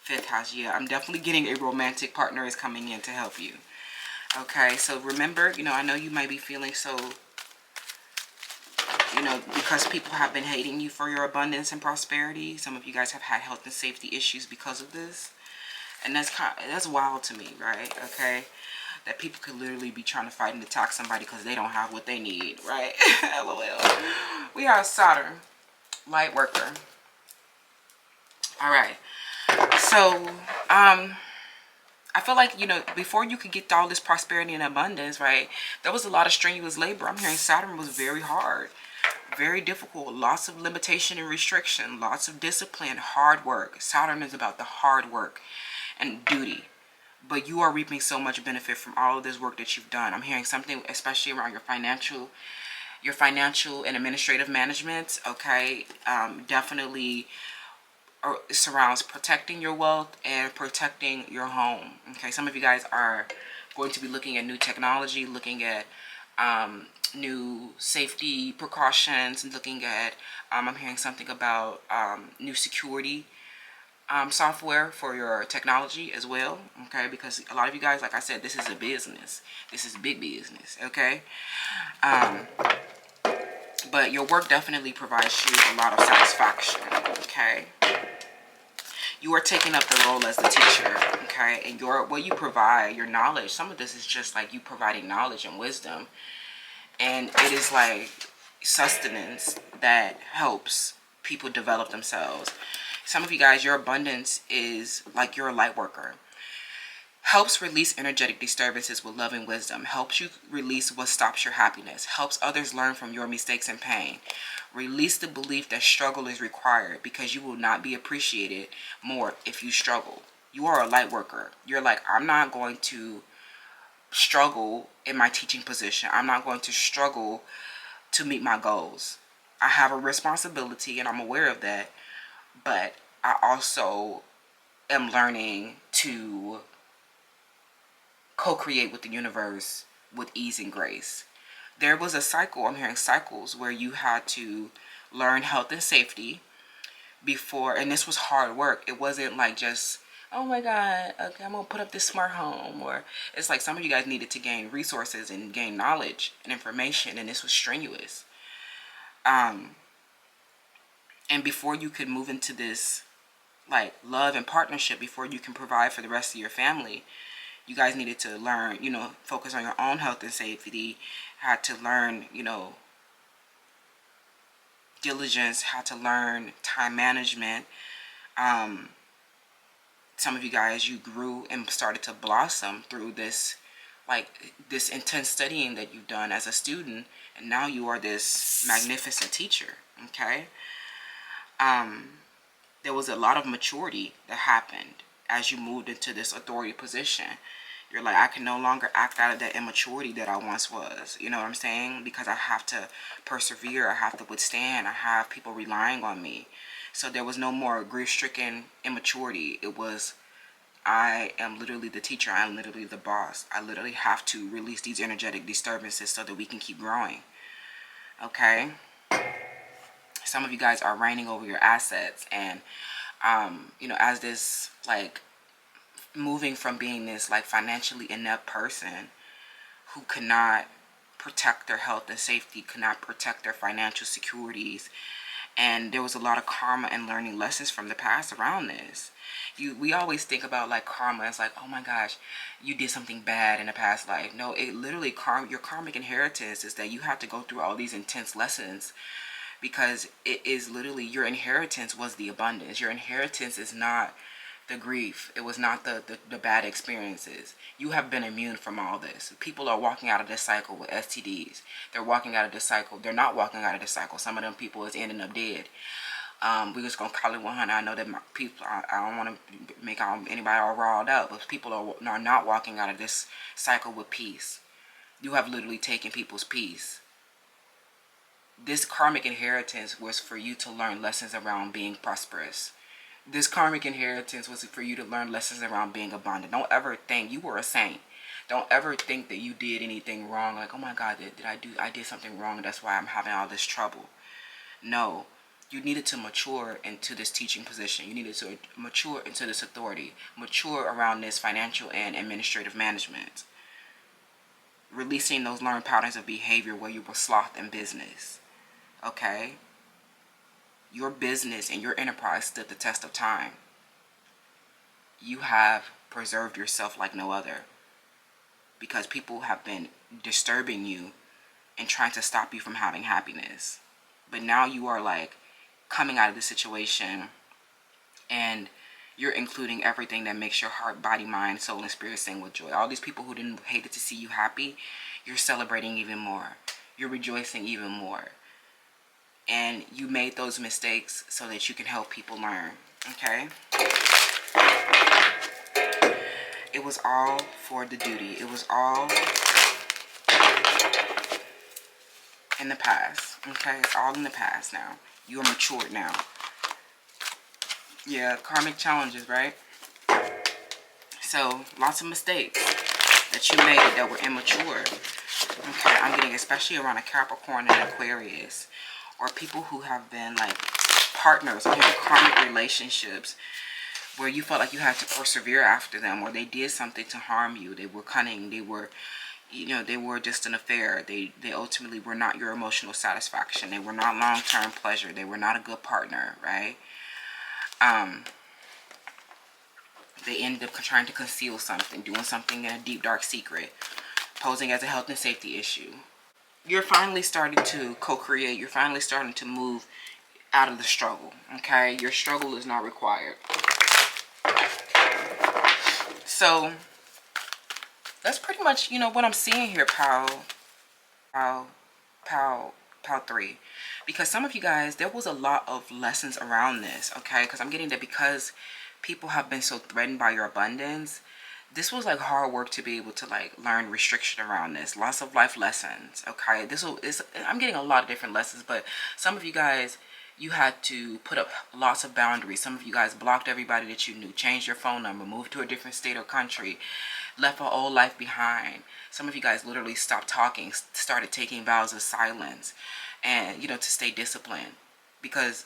5th house, yeah. I'm definitely getting a romantic partner is coming in to help you. Okay, so remember, you know, I know you might be feeling so, you know, because people have been hating you for your abundance and prosperity. Some of you guys have had health and safety issues because of this. And that's wild to me, right? Okay, that people could literally be trying to fight and attack somebody because they don't have what they need, right? LOL. We have Saturn, light worker. All right. So, I feel like, you know, before you could get all this prosperity and abundance, right, there was a lot of strenuous labor. I'm hearing Saturn was very hard, very difficult, lots of limitation and restriction, lots of discipline, hard work. Saturn is about the hard work and duty. But you are reaping so much benefit from all of this work that you've done. I'm hearing something, especially around your financial and administrative management, okay? Definitely surrounds protecting your wealth and protecting your home. Okay, some of you guys are going to be looking at new technology, looking at new safety precautions, and looking at I'm hearing something about new security software for your technology as well. Okay, because a lot of you guys, like I said, this is a business. This is big business. Okay, but your work definitely provides you a lot of satisfaction. Okay, you are taking up the role as the teacher, okay? And what you provide, your knowledge, some of this is just like you providing knowledge and wisdom. And it is like sustenance that helps people develop themselves. Some of you guys, your abundance is like you're a light worker. Helps release energetic disturbances with love and wisdom. Helps you release what stops your happiness. Helps others learn from your mistakes and pain. Release the belief that struggle is required because you will not be appreciated more if you struggle. You are a light worker. You're like, I'm not going to struggle in my teaching position. I'm not going to struggle to meet my goals. I have a responsibility and I'm aware of that. But I also am learning to co-create with the universe with ease and grace. There was a cycle, I'm hearing cycles, where you had to learn health and safety before, and this was hard work. It wasn't like just, oh my God, okay, I'm gonna put up this smart home. Or it's like some of you guys needed to gain resources and gain knowledge and information, and this was strenuous. And before you could move into this like love and partnership, before you can provide for the rest of your family, you guys needed to learn, you know, focus on your own health and safety, had to learn, you know, diligence, had to learn time management. Some of you guys, you grew and started to blossom through this, like this intense studying that you've done as a student, and now you are this magnificent teacher, okay? There was a lot of maturity that happened as you moved into this authority position. You're like, I can no longer act out of that immaturity that I once was. You know what I'm saying? Because I have to persevere. I have to withstand. I have people relying on me. So there was no more grief-stricken immaturity. It was, I am literally the teacher. I am literally the boss. I literally have to release these energetic disturbances so that we can keep growing. Okay? Some of you guys are reigning over your assets. And, you know, as this, like, moving from being this like financially inept person who cannot protect their health and safety, cannot protect their financial securities, and there was a lot of karma and learning lessons from the past around this. We always think about like karma as like, oh my gosh, you did something bad in a past life. No, it literally, your karmic inheritance is that you have to go through all these intense lessons, because it is literally, your inheritance was the abundance. Your inheritance is not the grief. It was not the bad experiences. You have been immune from all this. People are walking out of this cycle with STDs. They're walking out of this cycle. They're not walking out of this cycle. Some of them people is ending up dead. We're just going to call it 100. I know that people, I don't want to make anybody all riled up, but people are not walking out of this cycle with peace. You have literally taken people's peace. This karmic inheritance was for you to learn lessons around being prosperous. This karmic inheritance was for you to learn lessons around being abundant. Don't ever think you were a saint. Don't ever think that you did anything wrong. Like, oh my God, I did something wrong. That's why I'm having all this trouble. No, you needed to mature into this teaching position. You needed to mature into this authority. Mature around this financial and administrative management. Releasing those learned patterns of behavior where you were sloth in business. Okay? Your business and your enterprise stood the test of time. You have preserved yourself like no other. Because people have been disturbing you and trying to stop you from having happiness. But now you are like coming out of the situation and you're including everything that makes your heart, body, mind, soul, and spirit sing with joy. All these people who didn't hate it to see you happy, you're celebrating even more. You're rejoicing even more. And you made those mistakes so that you can help people learn. Okay? It was all for the duty. It was all in the past. Okay? It's all in the past now. You're matured now. Yeah, karmic challenges, right? So, lots of mistakes that you made that were immature. Okay, I'm getting especially around a Capricorn and Aquarius. Or people who have been like partners or have karmic relationships where you felt like you had to persevere after them, or they did something to harm you. They were cunning. They were, you know, they were just an affair. They ultimately were not your emotional satisfaction. They were not long-term pleasure. They were not a good partner, right? They ended up trying to conceal something, doing something in a deep, dark secret, posing as a health and safety issue. You're finally starting to co-create. You're finally starting to move out of the struggle, okay? Your struggle is not required. So, that's pretty much, you know, what I'm seeing here, pal 3. Because some of you guys, there was a lot of lessons around this, okay? Because I'm getting that because people have been so threatened by your abundance, this was like hard work to be able to like learn restriction around this. Lots of life lessons, okay? I'm getting a lot of different lessons, but some of you guys, you had to put up lots of boundaries. Some of you guys blocked everybody that you knew, changed your phone number, moved to a different state or country, left an old life behind. Some of you guys literally stopped talking, started taking vows of silence, and, you know, to stay disciplined, because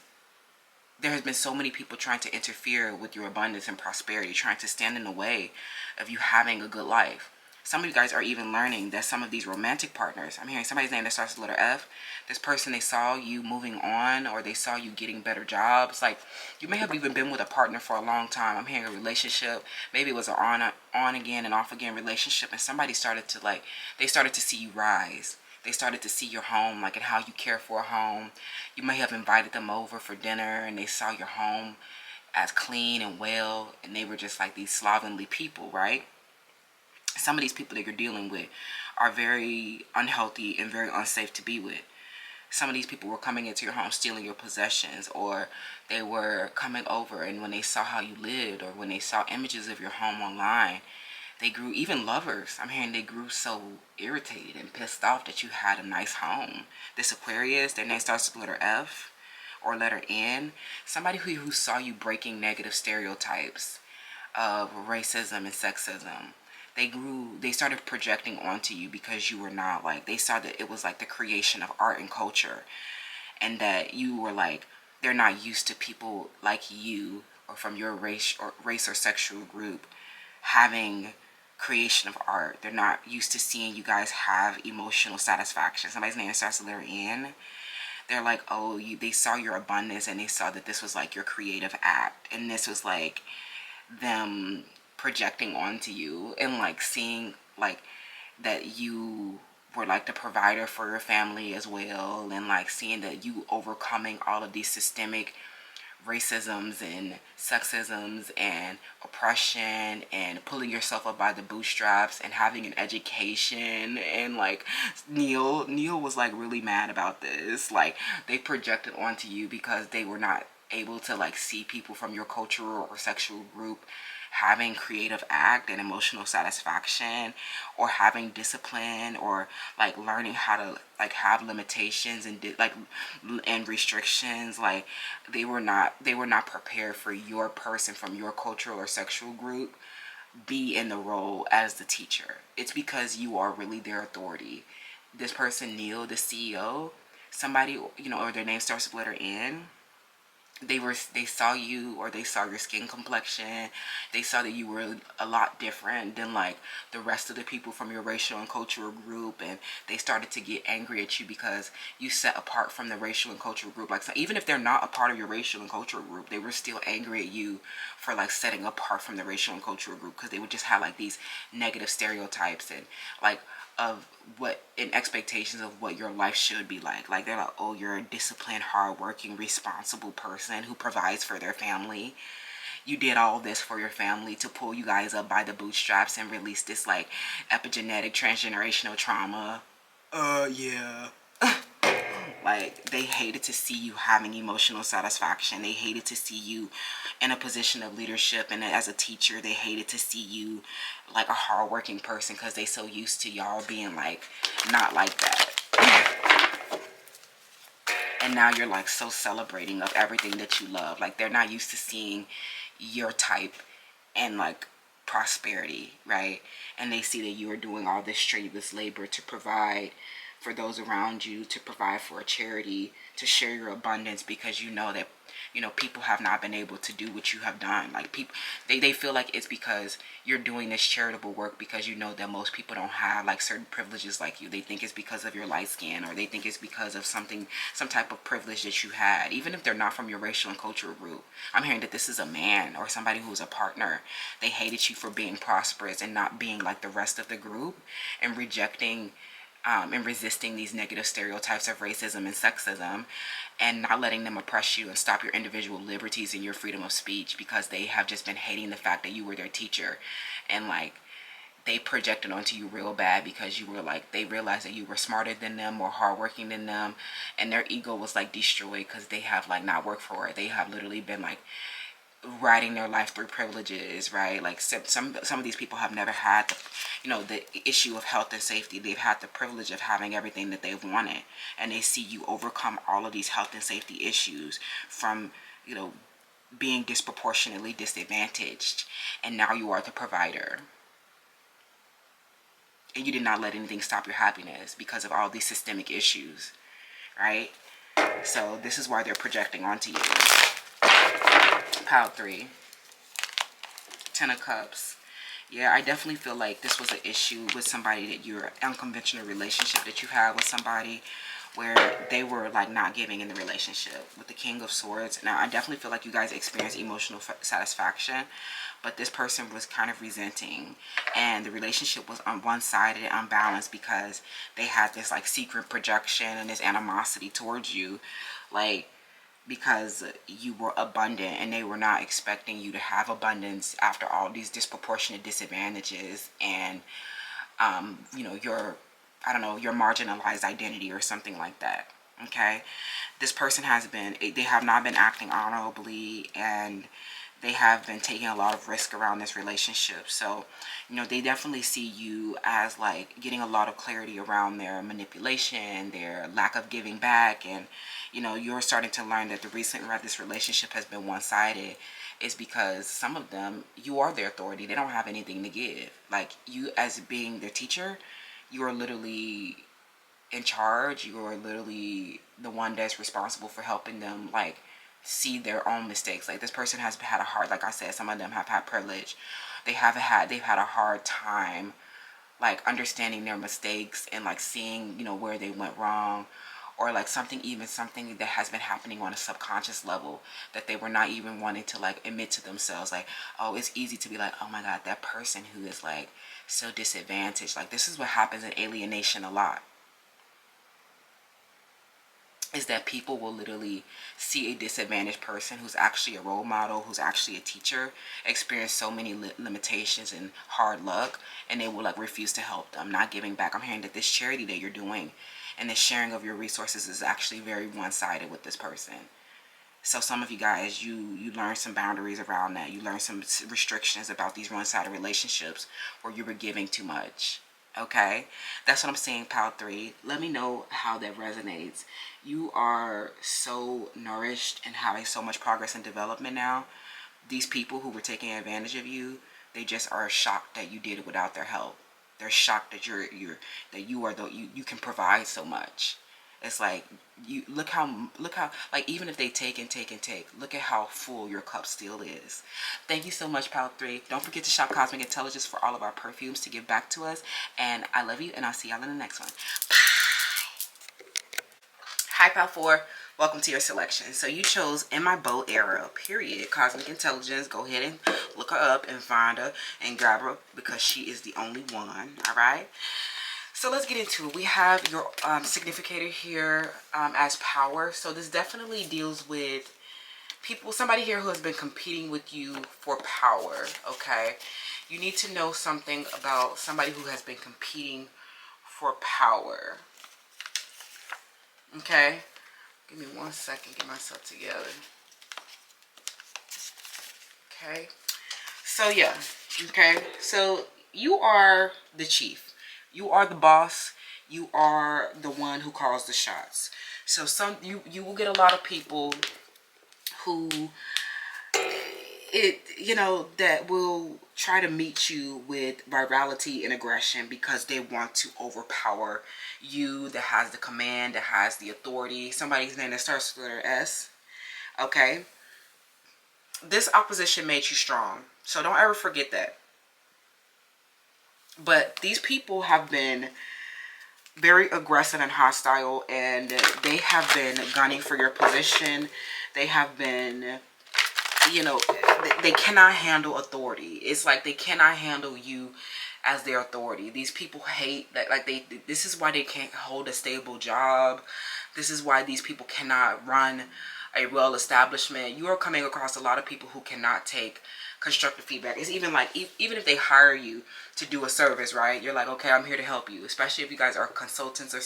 there has been so many people trying to interfere with your abundance and prosperity, trying to stand in the way of you having a good life. Some of you guys are even learning that some of these romantic partners, I'm hearing somebody's name that starts with the letter F. This person, they saw you moving on, or they saw you getting better jobs. Like, you may have even been with a partner for a long time. I'm hearing a relationship. Maybe it was an on again and off again relationship, and somebody started to like, they started to see you rise. They started to see your home, like, and how you care for a home. You may have invited them over for dinner, and they saw your home as clean and well, and they were just like these slovenly people, right? Some of these people that you're dealing with are very unhealthy and very unsafe to be with. Some of these people were coming into your home stealing your possessions, or they were coming over, and when they saw how you lived, or when they saw images of your home online, they grew, even lovers, I'm hearing they grew so irritated and pissed off that you had a nice home. This Aquarius, their name starts with letter F or letter N. Somebody who saw you breaking negative stereotypes of racism and sexism. They started projecting onto you because you were not like, they saw that it was like the creation of art and culture, and that you were like, they're not used to people like you or from your race or sexual group having creation of art. They're not used to seeing you guys have emotional satisfaction. Somebody's name starts with letter N. They're like, oh, they saw your abundance, and they saw that this was like your creative act, and this was like them projecting onto you, and like seeing like that you were like the provider for your family as well, and like seeing that you overcoming all of these systemic racisms and sexisms and oppression, and pulling yourself up by the bootstraps, and having an education. And like Neil was like really mad about this. Like, they projected onto you because they were not able to like see people from your cultural or sexual group having creative act and emotional satisfaction, or having discipline, or like learning how to like have limitations and and restrictions. Like, they were not prepared for your person from your cultural or sexual group be in the role as the teacher. It's because you are really their authority. This person, Neil, the CEO, somebody, you know, or their name starts with letter N, they saw you, or they saw your skin complexion. They saw that you were a lot different than like the rest of the people from your racial and cultural group, and they started to get angry at you because you set apart from the racial and cultural group. Like, so even if they're not a part of your racial and cultural group, they were still angry at you for like setting apart from the racial and cultural group, because they would just have like these negative stereotypes and like of what, in expectations of what your life should be like. Like, they're like, oh, you're a disciplined, hardworking, responsible person who provides for their family. You did all this for your family to pull you guys up by the bootstraps and release this like epigenetic transgenerational trauma. Yeah. Like, they hated to see you having emotional satisfaction. They hated to see you in a position of leadership, and as a teacher, they hated to see you like a hardworking person, because they so used to y'all being like not like that. And now you're like so celebrating of everything that you love. Like, they're not used to seeing your type and like prosperity, right? And they see that you are doing all this strenuous labor to provide for those around you, to provide for a charity, to share your abundance, because you know that, you know, people have not been able to do what you have done. Like, people, they feel like it's because you're doing this charitable work because you know that most people don't have like certain privileges like you. They think it's because of your light skin, or they think it's because of some type of privilege that you had, even if they're not from your racial and cultural group. I'm hearing that this is a man or somebody who's a partner. They hated you for being prosperous and not being like the rest of the group, and rejecting and resisting these negative stereotypes of racism and sexism, and not letting them oppress you and stop your individual liberties and your freedom of speech, because they have just been hating the fact that you were their teacher. And like, they projected onto you real bad because you were like, they realized that you were smarter than them, more hardworking than them, and their ego was like destroyed because they have like not worked for it. They have literally been like riding their life through privileges, right? Like, some of these people have never had the, you know, the issue of health and safety. They've had the privilege of having everything that they've wanted, and they see you overcome all of these health and safety issues from, you know, being disproportionately disadvantaged, and now you are the provider, and you did not let anything stop your happiness because of all these systemic issues, right? So this is why they're projecting onto you. Pile 3, 10 of Cups. Yeah, I definitely feel like this was an issue with somebody, that you're unconventional relationship that you had with somebody, where they were like not giving in the relationship. With the King of Swords, now I definitely feel like you guys experienced emotional satisfaction, but this person was kind of resenting, and the relationship was on one-sided and unbalanced because they had this like secret projection and this animosity towards you, like, because you were abundant and they were not expecting you to have abundance after all these disproportionate disadvantages and you know, your, I don't know, your marginalized identity or something like that. Okay, this person has been, they have not been acting honorably, and they have been taking a lot of risk around this relationship. So, you know, they definitely see you as like getting a lot of clarity around their manipulation, their lack of giving back. And, you know, you're starting to learn that the reason why this relationship has been one-sided is because some of them, you are their authority. They don't have anything to give. Like, you as being their teacher, you are literally in charge. You are literally the one that's responsible for helping them like see their own mistakes. Like, this person has had a hard, like I said, some of them have had privilege. They've had a hard time like understanding their mistakes and like seeing, you know, where they went wrong, or like something that has been happening on a subconscious level that they were not even wanting to like admit to themselves. Like, oh, it's easy to be like, oh my God, that person who is like so disadvantaged. Like, this is what happens in alienation a lot, is that people will literally see a disadvantaged person who's actually a role model, who's actually a teacher, experience so many limitations and hard luck, and they will like refuse to help them, not giving back. I'm hearing that this charity that you're doing and the sharing of your resources is actually very one-sided with this person. So some of you guys, you learn some boundaries around that. You learn some restrictions about these one-sided relationships where you were giving too much. Okay, that's what I'm saying, pile 3. Let me know how that resonates. You are so nourished and having so much progress and development now. These people who were taking advantage of you, They just are shocked that you did it without their help. They're shocked that you can provide so much. It's like, you look how, like, even if they take and take and take, look at how full your cup still is. Thank you so much, Pal 3. Don't forget to shop Cosmic Intelligence for all of our perfumes to give back to us. And I love you, and I'll see y'all in the next one. Hi, Pal 4. Welcome to your selection. So you chose In My Boat Era, period. Cosmic Intelligence. Go ahead and look her up and find her and grab her, because she is the only one. All right. So let's get into it. We have your significator here as power. So this definitely deals with people, somebody here who has been competing with you for power. Okay. You need to know something about somebody who has been competing for power. Okay. Give me 1 second, get myself together. Okay. So yeah. Okay. So you are the chief. You are the boss. You are the one who calls the shots. So you will get a lot of people who that will try to meet you with virality and aggression, because they want to overpower you, that has the command, that has the authority. Somebody's name that starts with the letter S. Okay. This opposition made you strong. So don't ever forget that. But these people have been very aggressive and hostile, and they have been gunning for your position. They have been, they cannot handle authority. It's like they cannot handle you as their authority. These people hate that. Like, this is why they can't hold a stable job. This is why these people cannot run a well establishment. You are coming across a lot of people who cannot take constructive feedback. It's even like, even if they hire you to do a service, right? You're like, okay, I'm here to help you. Especially if you guys are consultants or in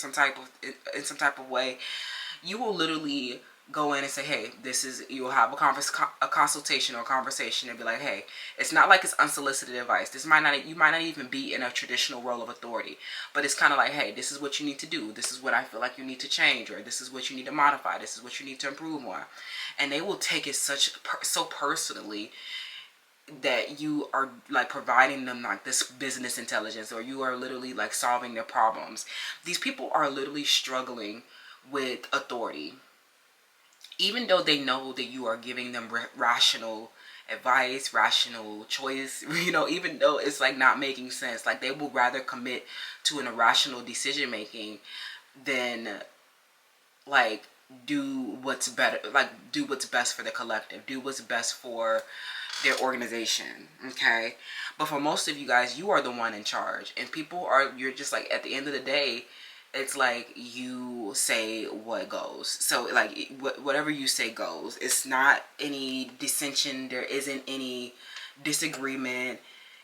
some type of way, you will literally go in and say, hey, you'll have a consultation or a conversation and be like, hey, it's not like it's unsolicited advice. You might not even be in a traditional role of authority, but it's kind of like, hey, this is what you need to do. This is what I feel like you need to change, or this is what you need to modify. This is what you need to improve on. And they will take it so personally, that you are like providing them like this business intelligence, or you are literally like solving their problems. These people are literally struggling with authority. Even though they know that you are giving them rational advice, rational choice, even though it's like not making sense, like they will rather commit to an irrational decision making than like do what's best for the collective, do what's best for their organization. Okay. But for most of you guys, you are the one in charge, and you're just like, at the end of the day, it's like you say what goes. So like whatever you say goes. It's not any dissension. There isn't any disagreement.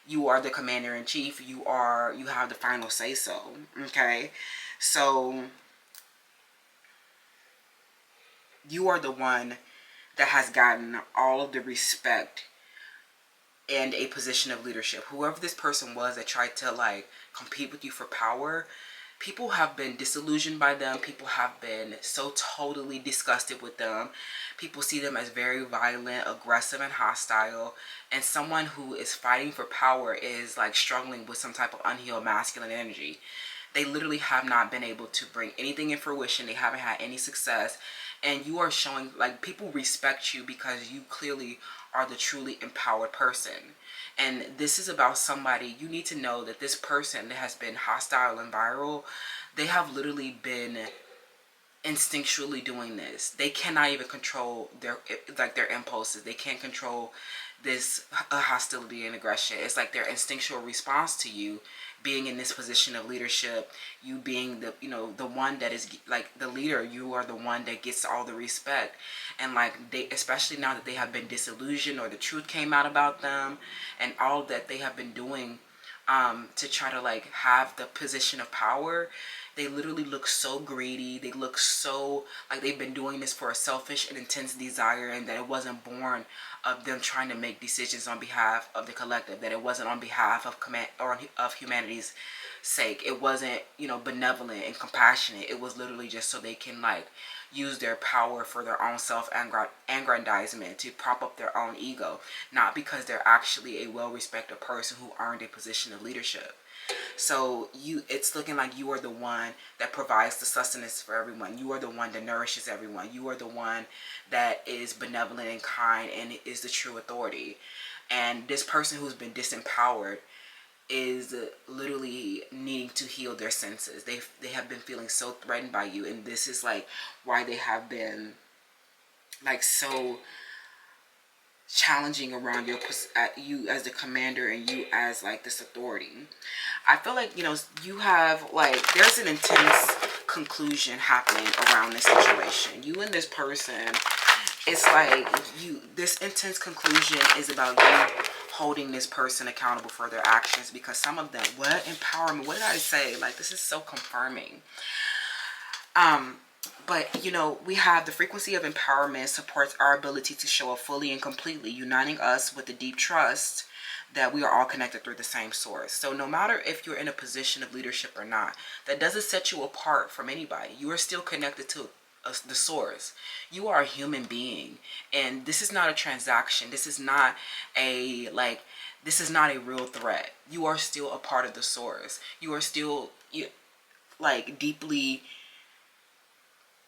You are the commander-in-chief. You have the final say so. Okay. So you are the one that has gotten all of the respect and a position of leadership. Whoever this person was that tried to like compete with you for power, people have been disillusioned by them. People have been so totally disgusted with them. People see them as very violent, aggressive, and hostile. And someone who is fighting for power is like struggling with some type of unhealed masculine energy. They literally have not been able to bring anything in fruition. They haven't had any success. And you are showing, like, people respect you because you clearly are the truly empowered person. And this is about somebody, you need to know that this person that has been hostile and viral, they have literally been instinctually doing this. They cannot even control their impulses. They can't control this hostility and aggression. It's like their instinctual response to you being in this position of leadership, you being the one that is like the leader. You are the one that gets all the respect. And like especially now that they have been disillusioned, or the truth came out about them, and all that they have been doing to try to like have the position of power, They literally look so greedy. They look so like they've been doing this for a selfish and intense desire, and that it wasn't born of them trying to make decisions on behalf of the collective, that it wasn't on behalf of of humanity's sake. It wasn't, you know, benevolent and compassionate. It was literally just so they can like use their power for their own self-aggrandizement, to prop up their own ego, not because they're actually a well-respected person who earned a position of leadership. So it's looking like you are the one that provides the sustenance for everyone. You are the one that nourishes everyone. You are the one that is benevolent and kind and is the true authority. And this person who's been disempowered is literally needing to heal their senses. They have been feeling so threatened by you, and this is like why they have been like so challenging around you as the commander and you as like this authority. I feel like, you know, you have like, there's an intense conclusion happening around this situation. You and this person, it's like this intense conclusion is about you holding this person accountable for their actions, because some of them, what empowerment, what did I say? Like, this is so confirming. But, you know, we have the frequency of empowerment supports our ability to show up fully and completely, uniting us with the deep trust that we are all connected through the same source. So no matter if you're in a position of leadership or not, that doesn't set you apart from anybody. You are still connected to the source. You are a human being, and this is not a transaction. This is not a this is not a real threat. You are still a part of the source. You are still like deeply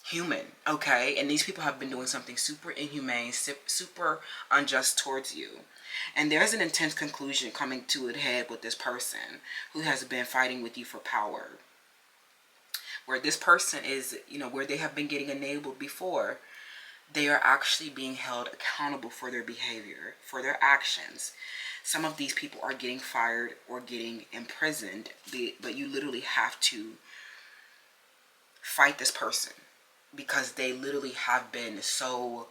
human, okay? And these people have been doing something super inhumane, super unjust towards you. And there's an intense conclusion coming to a head with this person who has been fighting with you for power. Where this person is, you know, where they have been getting enabled before, they are actually being held accountable for their behavior, for their actions. Some of these people are getting fired or getting imprisoned, but you literally have to fight this person, because they literally have been so,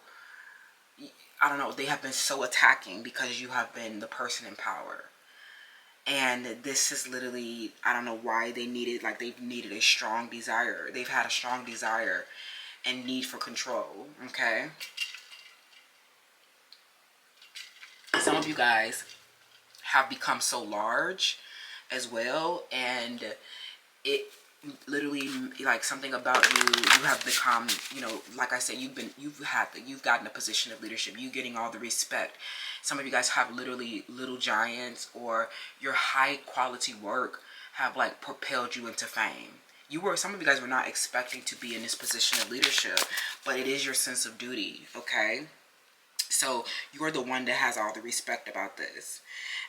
I don't know, they have been so attacking because you have been the person in power. And this is literally, I don't know why they needed, like they've needed a strong desire. They've had a strong desire and need for control, okay? Some of you guys have become so large as well, and it literally, like, something about you have become, you know, like I said, you've gotten a position of leadership. You getting all the respect. Some of you guys have literally little giants, or your high quality work have like propelled you into fame. Some of you guys were not expecting to be in this position of leadership, but it is your sense of duty, okay? So you're the one that has all the respect about this.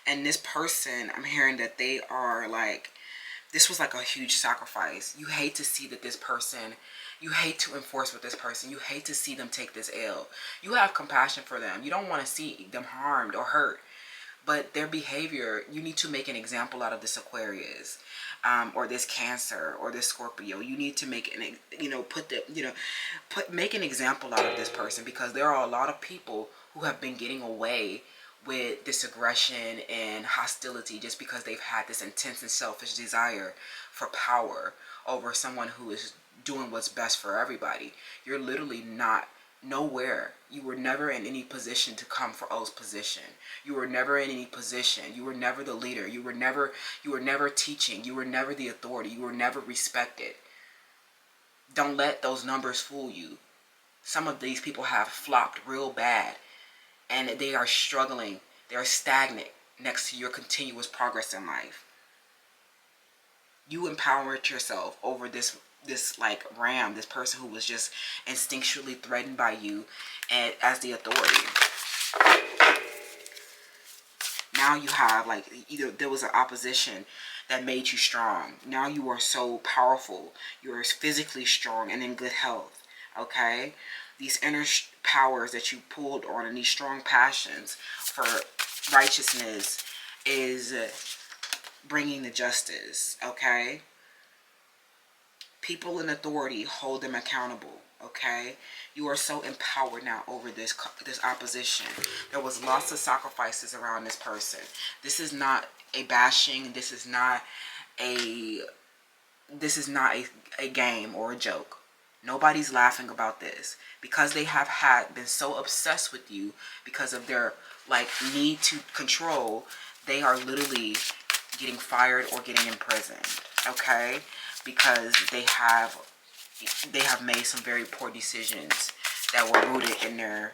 And this person, I'm hearing that they are like, this was like a huge sacrifice. You hate to see that this person, you hate to enforce with this person. You hate to see them take this L. You have compassion for them. You don't want to see them harmed or hurt. But their behavior, you need to make an example out of this Aquarius, or this Cancer, or this Scorpio. You need to make an, make an example out of this person, because there are a lot of people who have been getting away with this aggression and hostility just because they've had this intense and selfish desire for power over someone who is doing what's best for everybody. You're literally not nowhere. You were never in any position to come for O's position. You were never in any position. You were never the leader. You were never teaching. You were never the authority. You were never respected. Don't let those numbers fool you. Some of these people have flopped real bad, and they are struggling. They are stagnant next to your continuous progress in life. You empowered yourself over this like ram, this person who was just instinctually threatened by you and as the authority. Now you have, like, either there was an opposition that made you strong. Now you are so powerful. You are physically strong and in good health, okay? These inner powers that you pulled on, and these strong passions for righteousness is bringing the justice, okay? People in authority, hold them accountable, okay? You are so empowered now over this opposition. There was lots of sacrifices around this person. This is not a bashing. This is not a this is not a game or a joke. Nobody's laughing about this, because they have been so obsessed with you because of their like need to control. They are literally getting fired or getting imprisoned, okay? Because they have made some very poor decisions that were rooted in their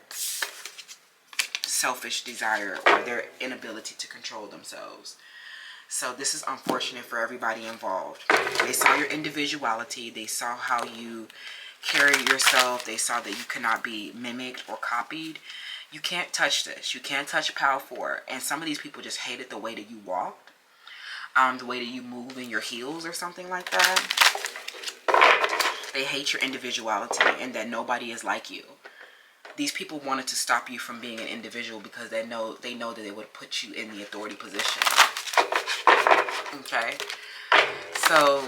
selfish desire or their inability to control themselves. So this is unfortunate for everybody involved. They saw your individuality. They saw how you carry yourself. They saw that you cannot be mimicked or copied. You can't touch this. You can't touch Power 4. And some of these people just hated the way that you walked, the way that you move in your heels or something like that. They hate your individuality and that nobody is like you. These people wanted to stop you from being an individual because they know that they would put you in the authority position. Okay, so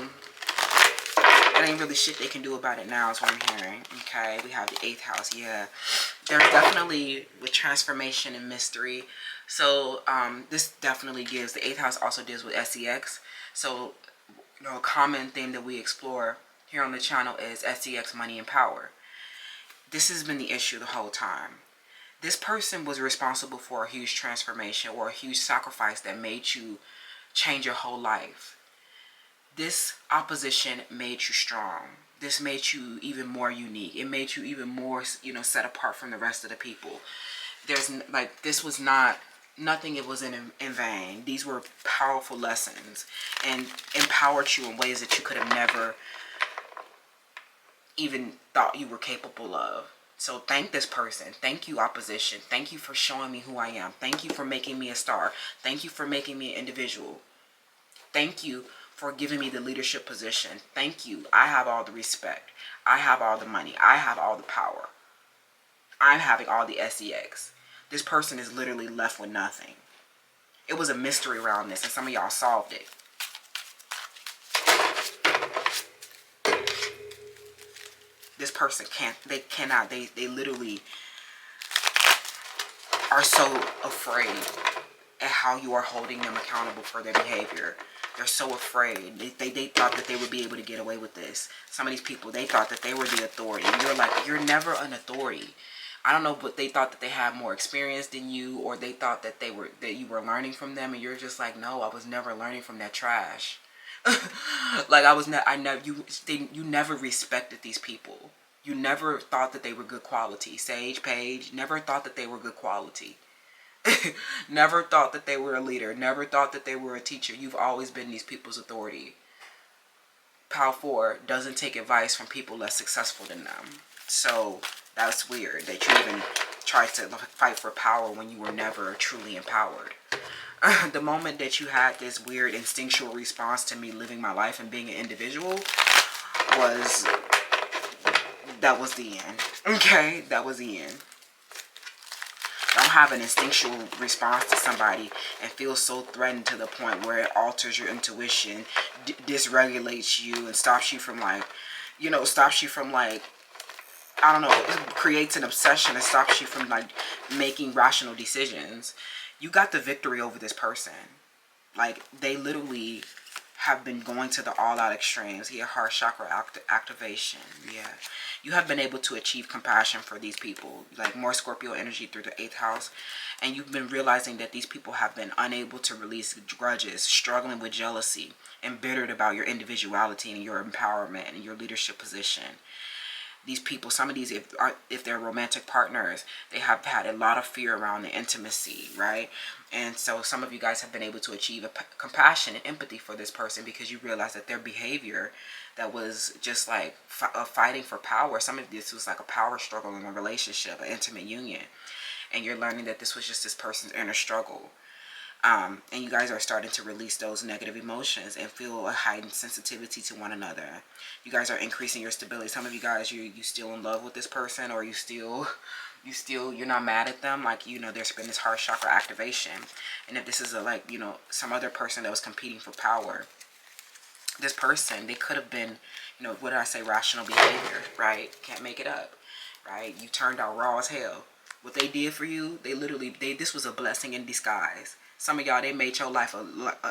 it ain't really shit they can do about it now is what I'm hearing. Okay, we have the 8th house. Yeah, there's definitely with transformation and mystery. So this definitely gives, the 8th house also deals with SEX. So you know, a common theme that we explore here on the channel is SEX, money and power. This has been the issue the whole time. This person was responsible for a huge transformation or a huge sacrifice that made you change your whole life. This opposition made you strong. This made you even more unique. It made you even more, you know, set apart from the rest of the people. There's like, this was not, nothing it was in vain. These were powerful lessons and empowered you in ways that you could have never even thought you were capable of. So thank this person. Thank you, opposition. Thank you for showing me who I am. Thank you for making me a star. Thank you for making me an individual. Thank you for giving me the leadership position. Thank you. I have all the respect. I have all the money. I have all the power. I'm having all the SEX. This person is literally left with nothing. It was a mystery around this, and some of y'all solved it. This person they literally are so afraid at how you are holding them accountable for their behavior. They're so afraid. They thought that they would be able to get away with this. Some of these people, they thought that they were the authority. And you're like, you're never an authority. I don't know, but they thought that they had more experience than you, or they thought that you were learning from them, and you're just like, no, I was never learning from that trash. Like you never respected these people. You never thought that they were good quality. Sage, Paige, never thought that they were good quality. Never thought that they were a leader. Never thought that they were a teacher. You've always been these people's authority. Power 4 doesn't take advice from people less successful than them. So that's weird that you even tried to fight for power when you were never truly empowered. The moment that you had this weird instinctual response to me living my life and being an individual that was the end. Okay, that was the end. Don't have an instinctual response to somebody and feel so threatened to the point where it alters your intuition, dysregulates you, and stops you from like, you know, I don't know, it creates an obsession and stops you from like making rational decisions. You got the victory over this person. Like, they literally have been going to the all-out extremes. Here, heart chakra activation. Yeah. You have been able to achieve compassion for these people. Like, more Scorpio energy through the 8th house. And you've been realizing that these people have been unable to release grudges, struggling with jealousy, embittered about your individuality and your empowerment and your leadership position. These people, some of these, if they're romantic partners, they have had a lot of fear around the intimacy, right? And so some of you guys have been able to achieve a compassion and empathy for this person because you realize that their behavior that was just like fighting for power, some of this was like a power struggle in a relationship, an intimate union. And you're learning that this was just this person's inner struggle. And you guys are starting to release those negative emotions and feel a heightened sensitivity to one another. You guys are increasing your stability. Some of you guys, you still in love with this person, or you're not mad at them. Like, you know, there's been this heart chakra activation. And if this is some other person that was competing for power, this person, they could have been, you know, what did I say, rational behavior, right? Can't make it up, right? You turned out raw as hell. What they did for you, this was a blessing in disguise. Some of y'all, they made your life a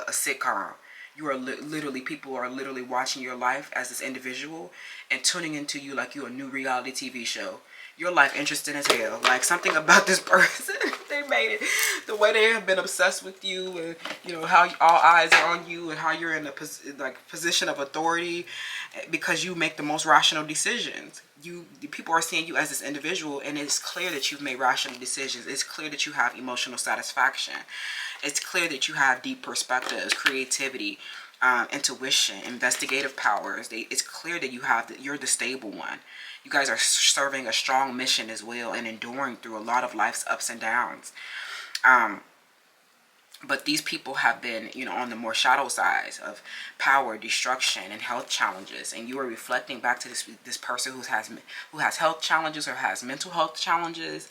sitcom. You are literally, people are literally watching your life as this individual and tuning into you like you're a new reality TV show. Your life interesting as hell. Like, something about this person, they made it. The way they have been obsessed with you, and you know how all eyes are on you, and how you're in a position of authority, because you make the most rational decisions. People are seeing you as this individual, and it's clear that you've made rational decisions. It's clear that you have emotional satisfaction. It's clear that you have deep perspectives, creativity, intuition, investigative powers. It's clear that you're the stable one. You guys are serving a strong mission as well, and enduring through a lot of life's ups and downs. But these people have been, you know, on the more shadow sides of power, destruction, and health challenges. And you are reflecting back to this person who has health challenges or has mental health challenges.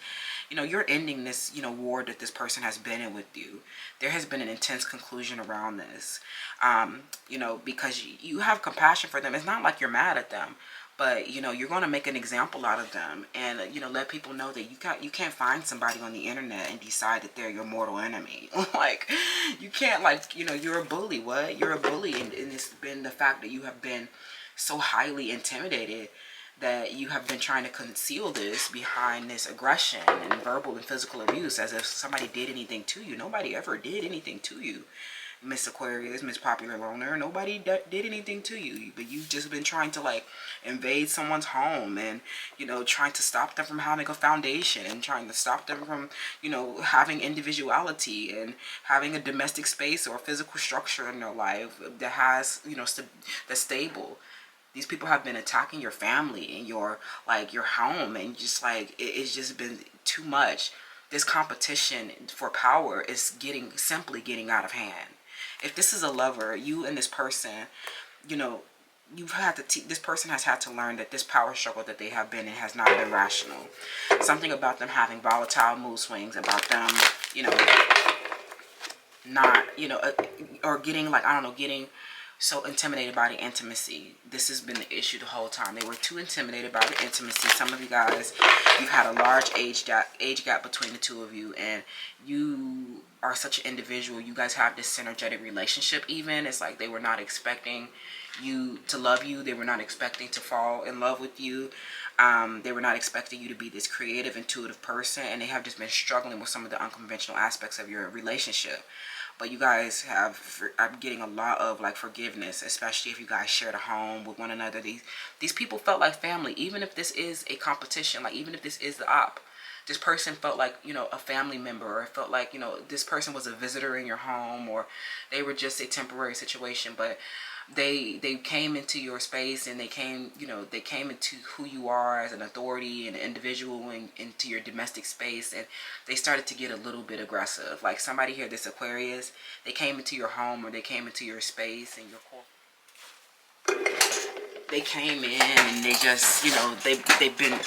You know, you're ending this, you know, war that this person has been in with you. There has been an intense conclusion around this, you know, because you have compassion for them. It's not like you're mad at them, but you know, you're going to make an example out of them, and you know, let people know that you can't find somebody on the internet and decide that they're your mortal enemy. Like, you can't, like, you know, you're a bully. What? You're a bully, and it's been the fact that you have been so highly intimidated that you have been trying to conceal this behind this aggression and verbal and physical abuse, as if somebody did anything to you. Nobody ever did anything to you, Miss Aquarius, Miss Popular Loner. Nobody did anything to you, but you've just been trying to, like, invade someone's home, and you know, trying to stop them from having a foundation, and trying to stop them from, you know, having individuality and having a domestic space or a physical structure in their life that has, you know, that's stable. These people have been attacking your family and your home, and just like it's just been too much. This competition for power is simply getting out of hand. If this is a lover, you and this person, you know, this person has had to learn that this power struggle that they have been in has not been rational. Something about them having volatile mood swings, about them, you know, not, you know, or getting, like, I don't know, getting so intimidated by the intimacy. This has been the issue the whole time. They were too intimidated by the intimacy. Some of you guys, you've had a large age gap between the two of you, and you are such an individual. You guys have this synergetic relationship even. It's like they were not expecting you to love you. They were not expecting to fall in love with you. They were not expecting you to be this creative, intuitive person, and they have just been struggling with some of the unconventional aspects of your relationship. But you guys I'm getting a lot of, like, forgiveness, especially if you guys shared a home with one another. These people felt like family, even if this is a competition, like, even if this is the op. This person felt like, you know, a family member, or it felt like, you know, this person was a visitor in your home, or they were just a temporary situation, but they came into your space, and they came into who you are as an authority and an individual, and into your domestic space, and they started to get a little bit aggressive. Like, somebody here, this Aquarius, they came into your home, or they came into your space and your core. They came in, and they just, you know, they've been,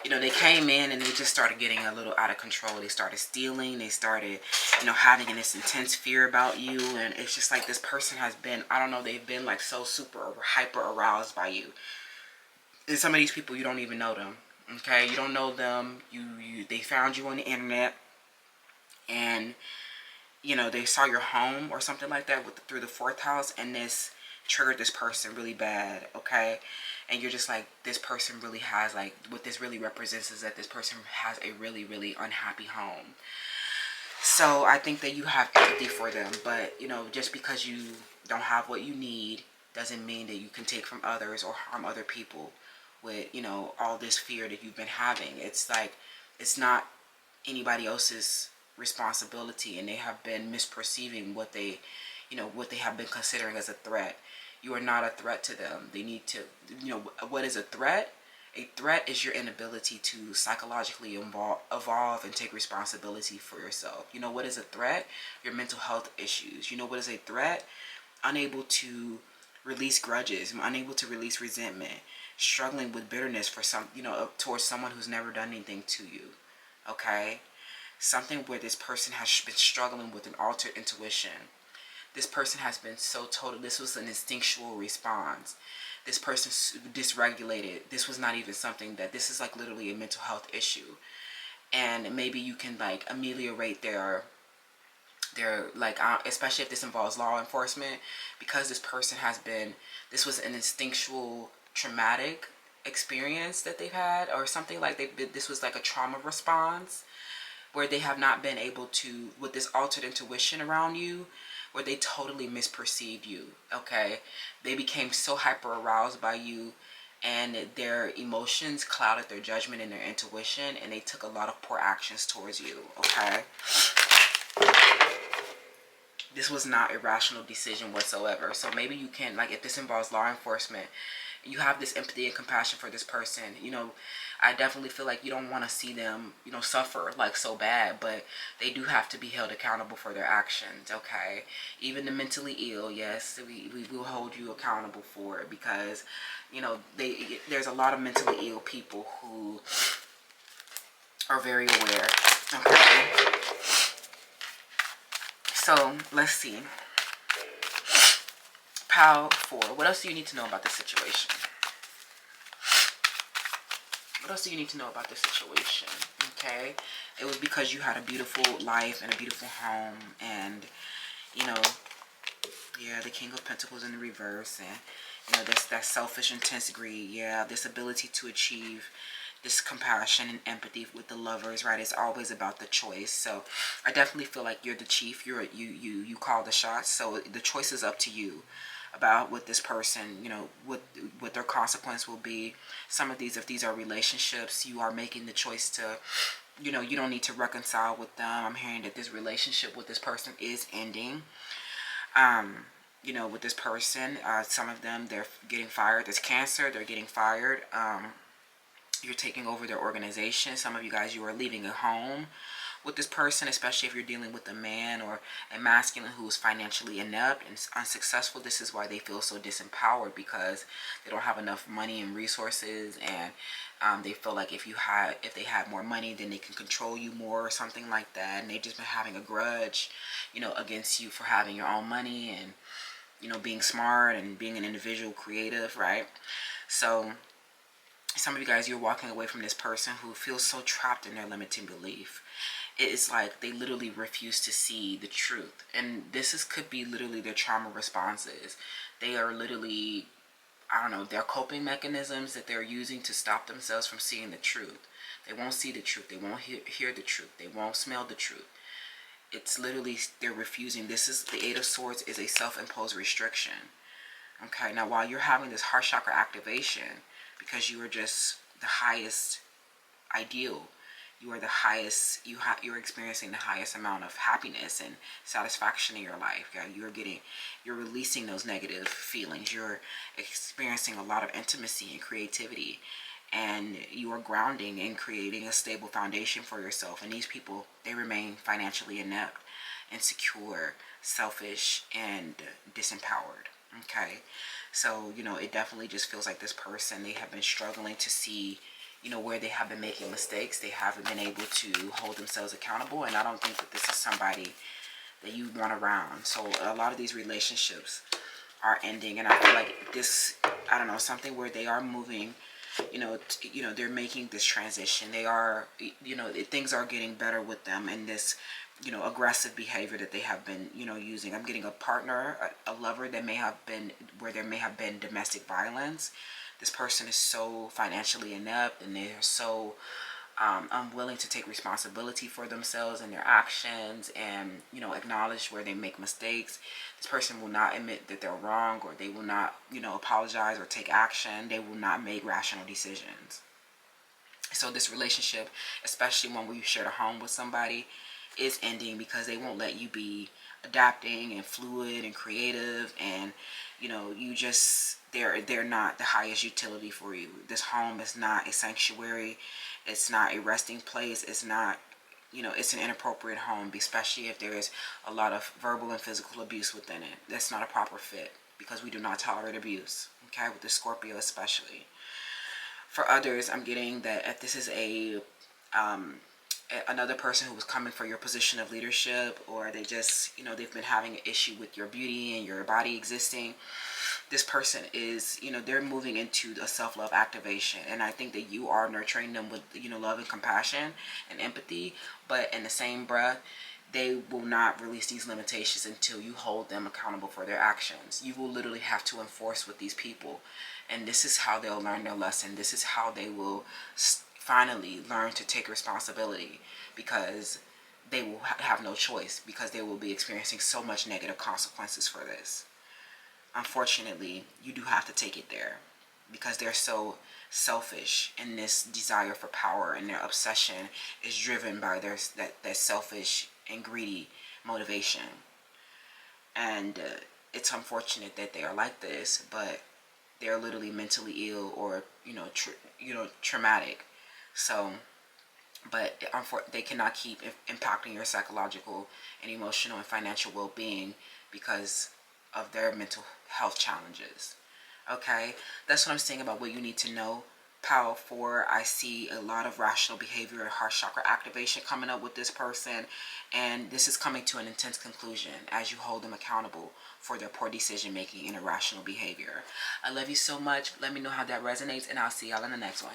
you know, they came in, and they just started getting a little out of control. They started stealing. They started, you know, having this intense fear about you. And it's just like this person has been, I don't know, they've been like so super hyper aroused by you. And some of these people, you don't even know them. Okay, you don't know them. They found you on the internet, and you know, they saw your home or something like that through the 4th house, and this triggered this person really bad. Okay, and you're just like, this person really has, like, what this really represents is that this person has a really, really unhappy home. So I think that you have empathy for them, but you know, just because you don't have what you need doesn't mean that you can take from others or harm other people with, you know, all this fear that you've been having. It's like, it's not anybody else's responsibility, and they have been misperceiving what they have been considering as a threat. You are not a threat to them. They need to, you know, what is a threat? A threat is your inability to psychologically evolve and take responsibility for yourself. You know what is a threat? Your mental health issues. You know what is a threat? Unable to release grudges, unable to release resentment, struggling with bitterness for towards someone who's never done anything to you. Okay? Something where this person has been struggling with an altered intuition. This person has been so total. This was an instinctual response. This person's dysregulated. This was not even something that, this is like literally a mental health issue. And maybe you can, like, ameliorate their They're like, especially if this involves law enforcement, because this was an instinctual traumatic experience that they've had, or something like this was like a trauma response, where they have not been able to, with this altered intuition around you, where they totally misperceived you, okay? They became so hyper aroused by you, and their emotions clouded their judgment and their intuition, and they took a lot of poor actions towards you, okay? This was not a rational decision whatsoever. So maybe you can, like, if this involves law enforcement, you have this empathy and compassion for this person. You know, I definitely feel like you don't want to see them, you know, suffer like so bad, but they do have to be held accountable for their actions, okay? Even the mentally ill, yes, we will hold you accountable for it, because, you know, there's a lot of mentally ill people who are very aware, okay? So let's see. Pile 4. What else do you need to know about this situation? What else do you need to know about this situation? Okay. It was because you had a beautiful life and a beautiful home, and, you know, yeah, the King of Pentacles in the reverse, and, you know, that selfish, intense greed. Yeah, this ability to achieve this compassion and empathy with the lovers, right? It's always about the choice. So I definitely feel like you're the chief. You call the shots. So the choice is up to you about what this person, you know, what their consequence will be. Some of these, if these are relationships, you are making the choice to, you know, you don't need to reconcile with them. I'm hearing that this relationship with this person is ending. You know, with this person, some of them, they're getting fired. There's Cancer, they're getting fired. You're taking over their organization. Some of you guys, you are leaving a home with this person, especially if you're dealing with a man or a masculine who is financially inept and unsuccessful. This is why they feel so disempowered, because they don't have enough money and resources, and they feel like if they had more money, then they can control you more or something like that, and they've just been having a grudge, you know, against you for having your own money and, you know, being smart and being an individual creative, right? So some of you guys, you're walking away from this person who feels so trapped in their limiting belief. It is like they literally refuse to see the truth. And could be literally their trauma responses. They are literally, I don't know, their coping mechanisms that they're using to stop themselves from seeing the truth. They won't see the truth. They won't hear the truth. They won't smell the truth. It's literally, they're refusing. The 8 of Swords is a self-imposed restriction. Okay, now while you're having this heart chakra activation, because you are just the highest ideal, you are the highest, you're experiencing the highest amount of happiness and satisfaction in your life. You're releasing those negative feelings. You're experiencing a lot of intimacy and creativity, and you are grounding and creating a stable foundation for yourself. And these people, they remain financially inept, insecure, selfish, and disempowered. Okay, so, you know, it definitely just feels like this person, they have been struggling to see, you know, where they have been making mistakes. They haven't been able to hold themselves accountable, and I don't think that this is somebody that you want around. So a lot of these relationships are ending, and I feel like this, I don't know, something where they are moving, you know, they're making this transition. They are, you know, things are getting better with them, and this, you know, aggressive behavior that they have been, you know, using. I'm getting a partner, a lover that may have been, where there may have been domestic violence. This person is so financially inept, and they are so unwilling to take responsibility for themselves and their actions, and, you know, acknowledge where they make mistakes. This person will not admit that they're wrong, or they will not, you know, apologize or take action. They will not make rational decisions. So this relationship, especially when you share a home with somebody, is ending because they won't let you be adapting and fluid and creative, and, you know, you just, they're not the highest utility for you. This home is not a sanctuary. It's not a resting place. It's not, you know, it's an inappropriate home, especially if there is a lot of verbal and physical abuse within it. That's not a proper fit, because we do not tolerate abuse, okay, with the Scorpio especially. For others, I'm getting that if this is another person who was coming for your position of leadership, or they just, you know, they've been having an issue with your beauty and your body existing. This person is, you know, they're moving into a self-love activation, and I think that you are nurturing them with, you know, love and compassion and empathy. But in the same breath, they will not release these limitations until you hold them accountable for their actions. You will literally have to enforce with these people. And this is how they'll learn their lesson. This is how they will finally learn to take responsibility, because they will have no choice, because they will be experiencing so much negative consequences for this. Unfortunately, you do have to take it there, because they're so selfish, and this desire for power and their obsession is driven by that selfish and greedy motivation. And it's unfortunate that they are like this, but they're literally mentally ill, or traumatic. So, but they cannot keep impacting your psychological and emotional and financial well-being because of their mental health challenges. Okay, that's what I'm saying about what you need to know. Pile 4, I see a lot of rational behavior and heart chakra activation coming up with this person, and this is coming to an intense conclusion as you hold them accountable for their poor decision making and irrational behavior. I love you so much. Let me know how that resonates, and I'll see y'all in the next one.